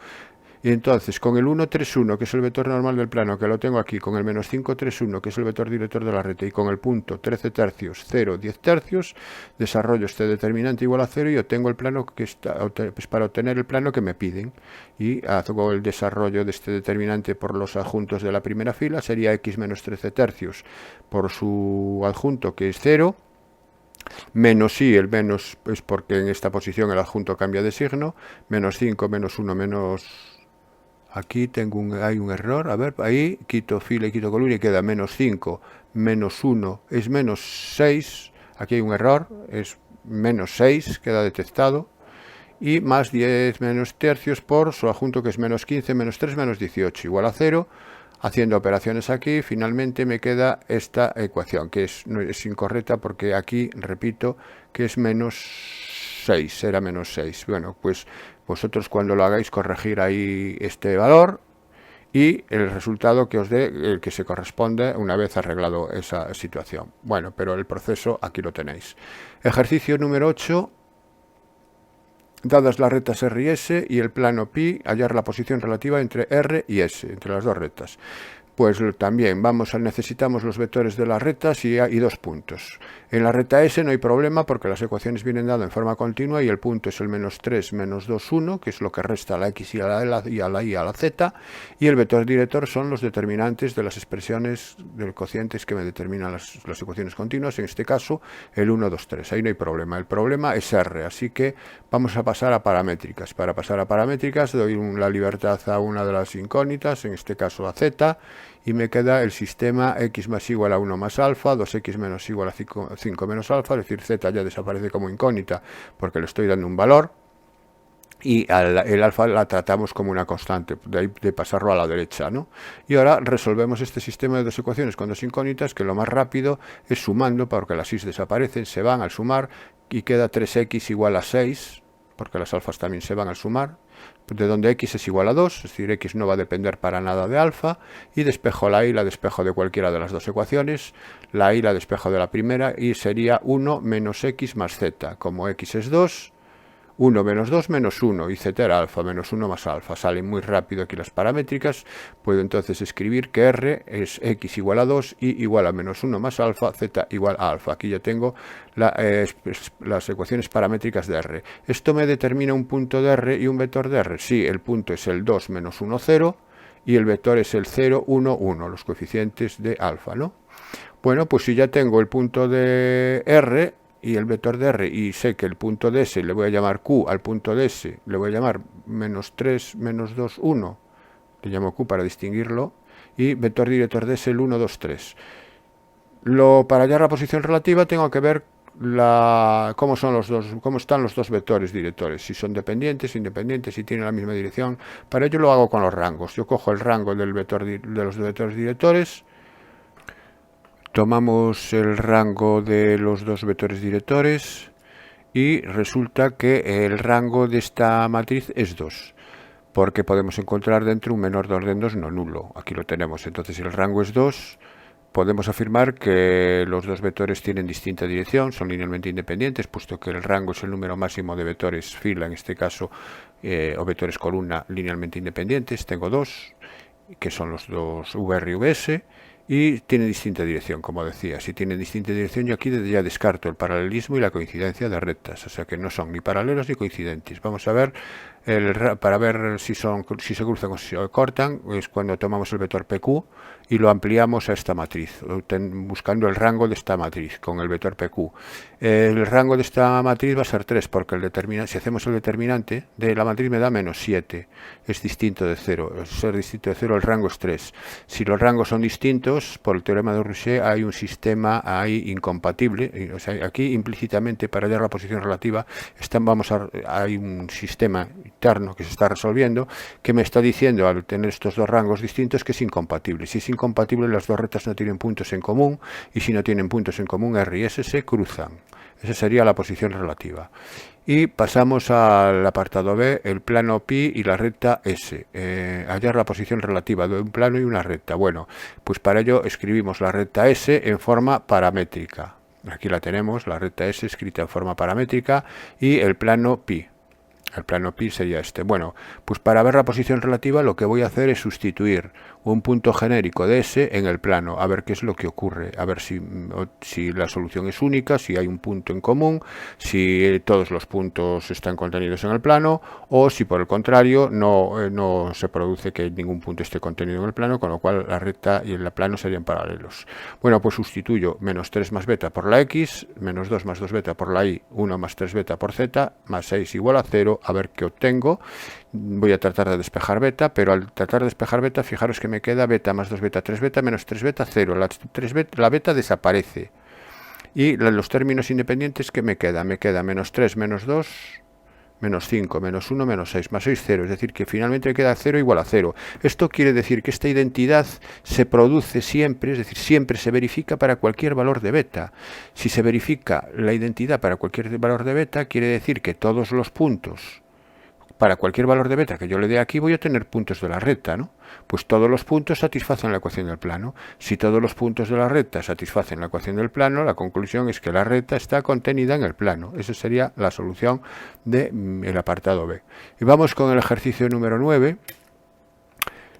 Y entonces, con el 1, 3, 1, que es el vector normal del plano, que lo tengo aquí, con el menos 5, 3, 1, que es el vector director de la recta, y con el punto 13 tercios, 0, 10 tercios, desarrollo este determinante igual a 0 y obtengo el plano que está, pues para obtener el plano que me piden. Y hago el desarrollo de este determinante por los adjuntos de la primera fila, sería x menos 13 tercios por su adjunto, que es 0, menos y, el menos es porque en esta posición el adjunto cambia de signo, menos 5, menos 1, menos... Aquí hay un error, a ver, ahí quito fila y quito columna y queda menos 5, menos 1 es menos 6, aquí hay un error, es menos 6, queda detectado, y más 10 menos tercios por su adjunto que es menos 15, menos 3, menos 18, igual a 0. Haciendo operaciones aquí, finalmente me queda esta ecuación, que es incorrecta porque aquí, repito, que es menos 6, será menos 6. Bueno, pues vosotros cuando lo hagáis corregir ahí este valor y el resultado que os dé, el que se corresponde una vez arreglado esa situación. Bueno, pero el proceso aquí lo tenéis. Ejercicio número 8. Dadas las rectas R y S y el plano pi, hallar la posición relativa entre R y S, entre las dos rectas. Pues también necesitamos los vectores de las rectas y dos puntos. En la recta S no hay problema porque las ecuaciones vienen dadas en forma continua y el punto es el menos 3, menos 2, 1, que es lo que resta a la x y a la y a la y a la z, y el vector director son los determinantes de las expresiones de cocientes que me determinan las ecuaciones continuas, en este caso el 1, 2, 3. Ahí no hay problema. El problema es R, así que vamos a pasar a paramétricas. Para pasar a paramétricas doy la libertad a una de las incógnitas, en este caso a z, y me queda el sistema x más igual a 1 más alfa, 2x menos igual a 5 menos alfa, es decir, z ya desaparece como incógnita porque le estoy dando un valor, y el alfa la tratamos como una constante, de pasarlo a la derecha, ¿no? Y ahora resolvemos este sistema de dos ecuaciones con dos incógnitas, que lo más rápido es sumando, porque las y desaparecen, se van al sumar, y queda 3x igual a 6, porque las alfas también se van al sumar, de donde x es igual a 2, es decir, x no va a depender para nada de alfa, y despejo la y, la despejo de cualquiera de las dos ecuaciones, la y la despejo de la primera, y sería 1 menos x más z, como x es 2, 1 menos 2 menos 1, y z era alfa, menos 1 más alfa. Salen muy rápido aquí las paramétricas. Puedo entonces escribir que r es x igual a 2, y igual a menos 1 más alfa, z igual a alfa. Aquí ya tengo las ecuaciones paramétricas de r. ¿Esto me determina un punto de r y un vector de r? Sí, el punto es el 2 menos 1, 0, y el vector es el 0, 1, 1, los coeficientes de alfa, ¿no? Bueno, pues si ya tengo el punto de r y el vector de r, y sé que el punto de S le voy a llamar Q, al punto de S le voy a llamar menos 3, menos 2, 1, le llamo Q para distinguirlo, y vector director de S el 1, 2, 3. Para hallar la posición relativa tengo que ver cómo están los dos vectores directores, si son dependientes, independientes, si tienen la misma dirección. Para ello lo hago con los rangos. Yo cojo el rango de los vectores directores. Tomamos el rango de los dos vectores directores y resulta que el rango de esta matriz es 2, porque podemos encontrar dentro un menor de orden 2 no nulo. Aquí lo tenemos, entonces el rango es 2, podemos afirmar que los dos vectores tienen distinta dirección, son linealmente independientes, puesto que el rango es el número máximo de vectores fila, en este caso, o vectores columna linealmente independientes. Tengo dos, que son los dos VR y VS, y tienen distinta dirección, como decía. Si tienen distinta dirección, yo aquí ya descarto el paralelismo y la coincidencia de rectas, o sea que no son ni paralelos ni coincidentes. Vamos a ver, para ver si se cruzan o si se cortan, es cuando tomamos el vector PQ y lo ampliamos a esta matriz, buscando el rango de esta matriz con el vector PQ. El rango de esta matriz va a ser 3, porque si hacemos el determinante de la matriz me da menos 7, es distinto de 0. Al ser distinto de 0, el rango es 3. Si los rangos son distintos, por el teorema de Rouchet hay un sistema ahí incompatible, o sea, aquí implícitamente para hallar la posición relativa hay un sistema interno que se está resolviendo, que me está diciendo, al tener estos dos rangos distintos, que es incompatible. Si es incompatible, las dos rectas no tienen puntos en común, y si no tienen puntos en común, R y S se cruzan. Esa sería la posición relativa. Y pasamos al apartado B, el plano pi y la recta S. Hallar la posición relativa de un plano y una recta. Bueno, pues para ello escribimos la recta S en forma paramétrica. Aquí la tenemos, la recta S escrita en forma paramétrica, y el plano pi. El plano pi sería este. Bueno, pues para ver la posición relativa lo que voy a hacer es sustituir un punto genérico de S en el plano, a ver qué es lo que ocurre, a ver si la solución es única, si hay un punto en común, si todos los puntos están contenidos en el plano, o si por el contrario no se produce que ningún punto esté contenido en el plano, con lo cual la recta y el plano serían paralelos. Bueno, pues sustituyo menos 3 más beta por la X, menos 2 más 2 beta por la Y, 1 más 3 beta por Z, más 6 igual a 0, a ver qué obtengo. Voy a tratar de despejar beta, pero al tratar de despejar beta, fijaros que me queda beta más 2 beta, 3 beta, menos 3 beta, 0. La beta desaparece. Y los términos independientes que me queda menos 3, menos 2, menos 5, menos 1, menos 6, más 6, 0. Es decir, que finalmente me queda 0 igual a 0. Esto quiere decir que esta identidad se produce siempre, es decir, siempre se verifica para cualquier valor de beta. Si se verifica la identidad para cualquier valor de beta, quiere decir que todos los puntos para cualquier valor de beta que yo le dé aquí, voy a tener puntos de la recta, ¿no? Pues todos los puntos satisfacen la ecuación del plano. Si todos los puntos de la recta satisfacen la ecuación del plano, la conclusión es que la recta está contenida en el plano. Esa sería la solución del apartado B. Y vamos con el ejercicio número 9.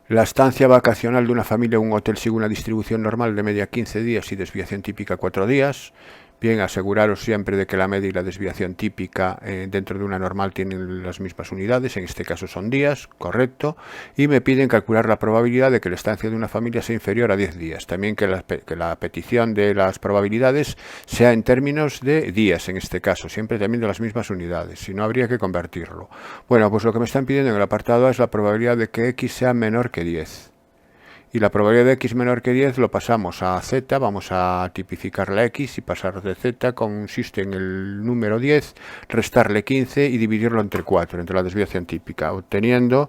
La estancia vacacional de una familia en un hotel sigue una distribución normal de media 15 días y desviación típica 4 días. Bien, aseguraros siempre de que la media y la desviación típica dentro de una normal tienen las mismas unidades, en este caso son días, correcto, y me piden calcular la probabilidad de que la estancia de una familia sea inferior a 10 días. También que la petición de las probabilidades sea en términos de días, en este caso, siempre también de las mismas unidades, si no habría que convertirlo. Bueno, pues lo que me están pidiendo en el apartado A es la probabilidad de que X sea menor que 10. Y la probabilidad de X menor que 10 lo pasamos a Z, vamos a tipificar la X y pasar de Z, consiste en el número 10, restarle 15 y dividirlo entre 4, entre la desviación típica, obteniendo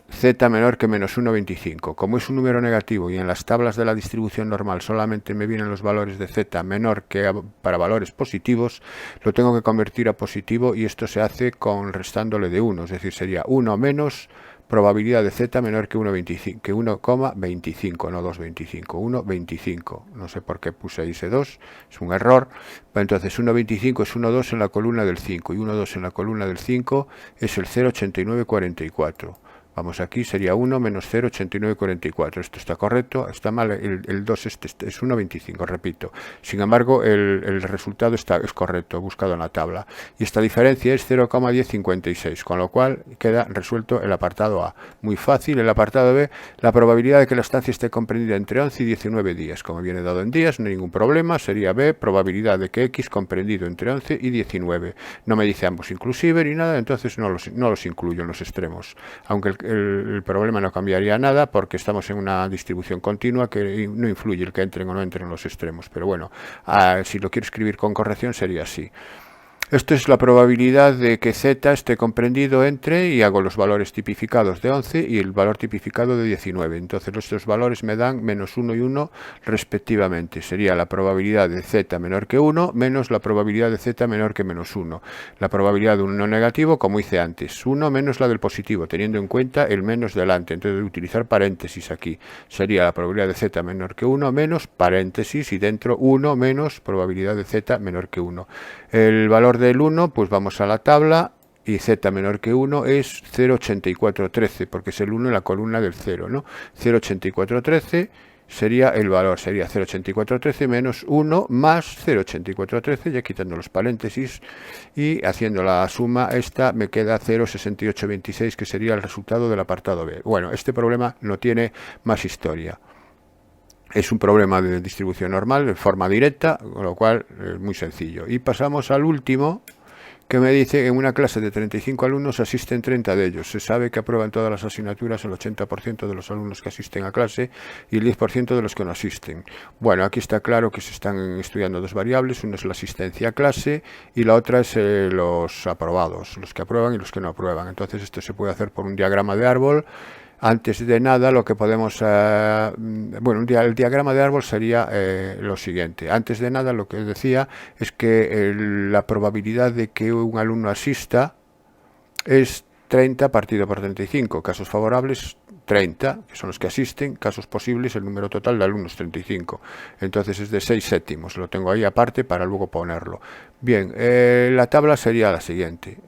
Z menor que menos 1,25. Como es un número negativo y en las tablas de la distribución normal solamente me vienen los valores de Z menor que para valores positivos, lo tengo que convertir a positivo y esto se hace restándole de 1, es decir, sería 1 menos probabilidad de Z menor que 1,25, no 2,25, 1,25. No sé por qué puse ahí ese 2, es un error. Entonces 1,25 es 1,2 en la columna del 5 y 1,2 en la columna del 5 es el 0,8944. Vamos, aquí sería 1 menos 0,8944. Esto está correcto, está mal, el 2 es 1,25, repito. Sin embargo, el resultado es correcto, buscado en la tabla. Y esta diferencia es 0,1056, con lo cual queda resuelto el apartado A. Muy fácil. El apartado B, la probabilidad de que la estancia esté comprendida entre 11 y 19 días. Como viene dado en días, no hay ningún problema. Sería B, probabilidad de que X comprendido entre 11 y 19. No me dice ambos inclusive ni nada, entonces no los incluyo en los extremos. Aunque el problema no cambiaría nada porque estamos en una distribución continua que no influye el que entren o no entren en los extremos. Pero bueno, si lo quiero escribir con corrección sería así. Esto es la probabilidad de que z esté comprendido entre, y hago los valores tipificados de 11 y el valor tipificado de 19. Entonces estos valores me dan menos 1 y 1 respectivamente. Sería la probabilidad de z menor que 1 menos la probabilidad de z menor que menos 1. La probabilidad de un no negativo, como hice antes, 1 menos la del positivo, teniendo en cuenta el menos delante. Entonces de utilizar paréntesis aquí. Sería la probabilidad de z menor que 1 menos paréntesis y dentro 1 menos probabilidad de z menor que 1. El valor del 1, pues vamos a la tabla y z menor que 1 es 0,8413 porque es el 1 en la columna del 0, ¿no? 0,8413 sería el valor, sería 0,8413 menos 1 más 0,8413, ya quitando los paréntesis y haciendo la suma, esta me queda 0,6826, que sería el resultado del apartado B. Bueno, este problema no tiene más historia. Es un problema de distribución normal, de forma directa, con lo cual es muy sencillo. Y pasamos al último, que me dice que en una clase de 35 alumnos asisten 30 de ellos. Se sabe que aprueban todas las asignaturas el 80% de los alumnos que asisten a clase y el 10% de los que no asisten. Bueno, aquí está claro que se están estudiando dos variables. Una es la asistencia a clase y la otra es los aprobados, los que aprueban y los que no aprueban. Entonces esto se puede hacer por un diagrama de árbol. Antes de nada, lo que podemos... bueno, el diagrama de árbol sería lo siguiente. Antes de nada, lo que decía es que la probabilidad de que un alumno asista es 30 partido por 35. Casos favorables, 30, que son los que asisten. Casos posibles, el número total de alumnos, 35. Entonces es de 6 séptimos. Lo tengo ahí aparte para luego ponerlo. Bien, la tabla sería la siguiente.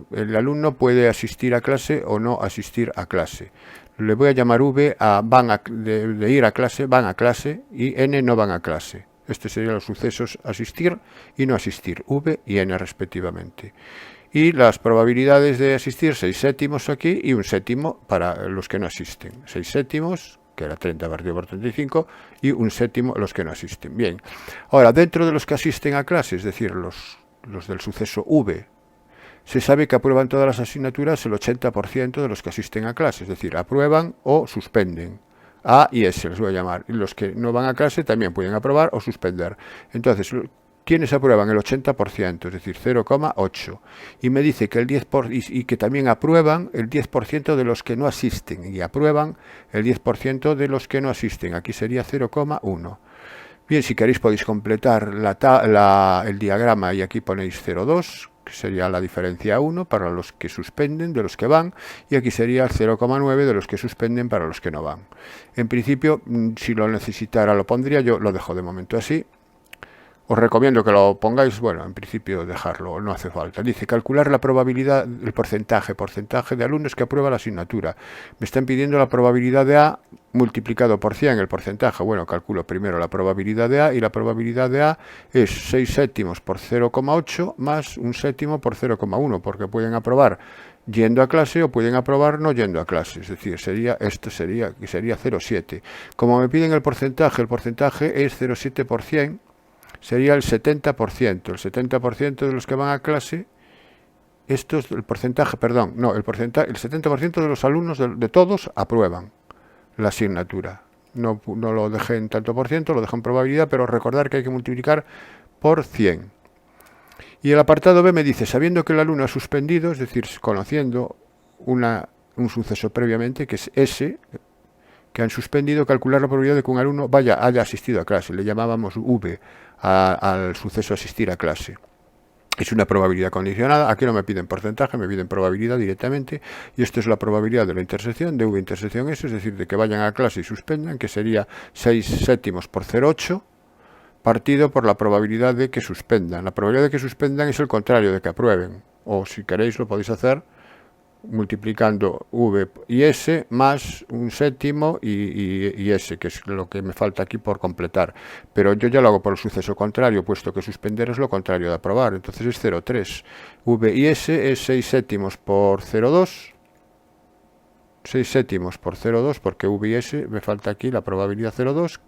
El alumno puede asistir a clase o no asistir a clase. Le voy a llamar V a de ir a clase, van a clase, y N no van a clase. Estos serían los sucesos asistir y no asistir, V y N respectivamente. Y las probabilidades de asistir, 6 séptimos aquí y 1 séptimo para los que no asisten. 6 séptimos, que era 30 partido por 35, y 1 séptimo los que no asisten. Bien, ahora dentro de los que asisten a clase, es decir, los del suceso V, se sabe que aprueban todas las asignaturas el 80% de los que asisten a clase, es decir, aprueban o suspenden. A y S les voy a llamar. Y los que no van a clase también pueden aprobar o suspender. Entonces, ¿quiénes aprueban? El 80%, es decir, 0,8. Y me dice que el 10% y que también aprueban el 10% de los que no asisten. Y aprueban el 10% de los que no asisten. Aquí sería 0,1. Bien, si queréis podéis completar el diagrama y aquí ponéis 0,2, que sería la diferencia 1 para los que suspenden de los que van, y aquí sería el 0,9 de los que suspenden para los que no van. En principio, si lo necesitara lo pondría, yo lo dejo de momento así. Os recomiendo que lo pongáis, bueno, en principio dejarlo, no hace falta. Dice, calcular la probabilidad, el porcentaje de alumnos que aprueba la asignatura. Me están pidiendo la probabilidad de A multiplicado por 100, el porcentaje. Bueno, calculo primero la probabilidad de A, y la probabilidad de A es 6 séptimos por 0,8 más 1 séptimo por 0,1, porque pueden aprobar yendo a clase o pueden aprobar no yendo a clase, es decir, sería 0,7. Como me piden el porcentaje es 0,7 por 100, sería el 70%. El 70% de los que van a clase, esto es el porcentaje, perdón, no, el 70% de los alumnos de todos aprueban la asignatura. No lo dejen tanto por ciento, lo dejan probabilidad, pero recordar que hay que multiplicar por 100. Y el apartado B me dice, sabiendo que el alumno ha suspendido, es decir, conociendo un suceso previamente, que es S, que han suspendido, calcular la probabilidad de que un alumno haya asistido a clase. Le llamábamos V al suceso asistir a clase. Es una probabilidad condicionada. Aquí no me piden porcentaje, me piden probabilidad directamente. Y esto es la probabilidad de la intersección, de V intersección S, es decir, de que vayan a clase y suspendan, que sería 6 séptimos por 0,8, partido por la probabilidad de que suspendan. La probabilidad de que suspendan es el contrario de que aprueben. O si queréis lo podéis hacer multiplicando V y S más 1 séptimo y S, que es lo que me falta aquí por completar. Pero yo ya lo hago por el suceso contrario, puesto que suspender es lo contrario de aprobar. Entonces es 0,3. V y S es 6 séptimos por 0,2. 6 séptimos por 0,2, porque V y S me falta aquí la probabilidad 0,2.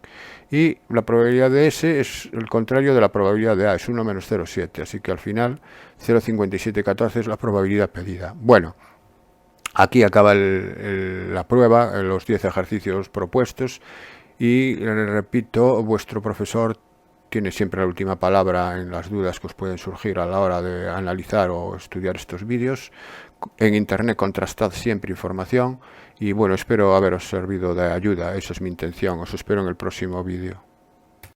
Y la probabilidad de S es el contrario de la probabilidad de A, es 1 menos 0,7. Así que al final 0,5714 es la probabilidad pedida. Bueno, aquí acaba la prueba, los 10 ejercicios propuestos, y repito, vuestro profesor tiene siempre la última palabra en las dudas que os pueden surgir a la hora de analizar o estudiar estos vídeos. En internet contrastad siempre información y bueno, espero haberos servido de ayuda, esa es mi intención, os espero en el próximo vídeo.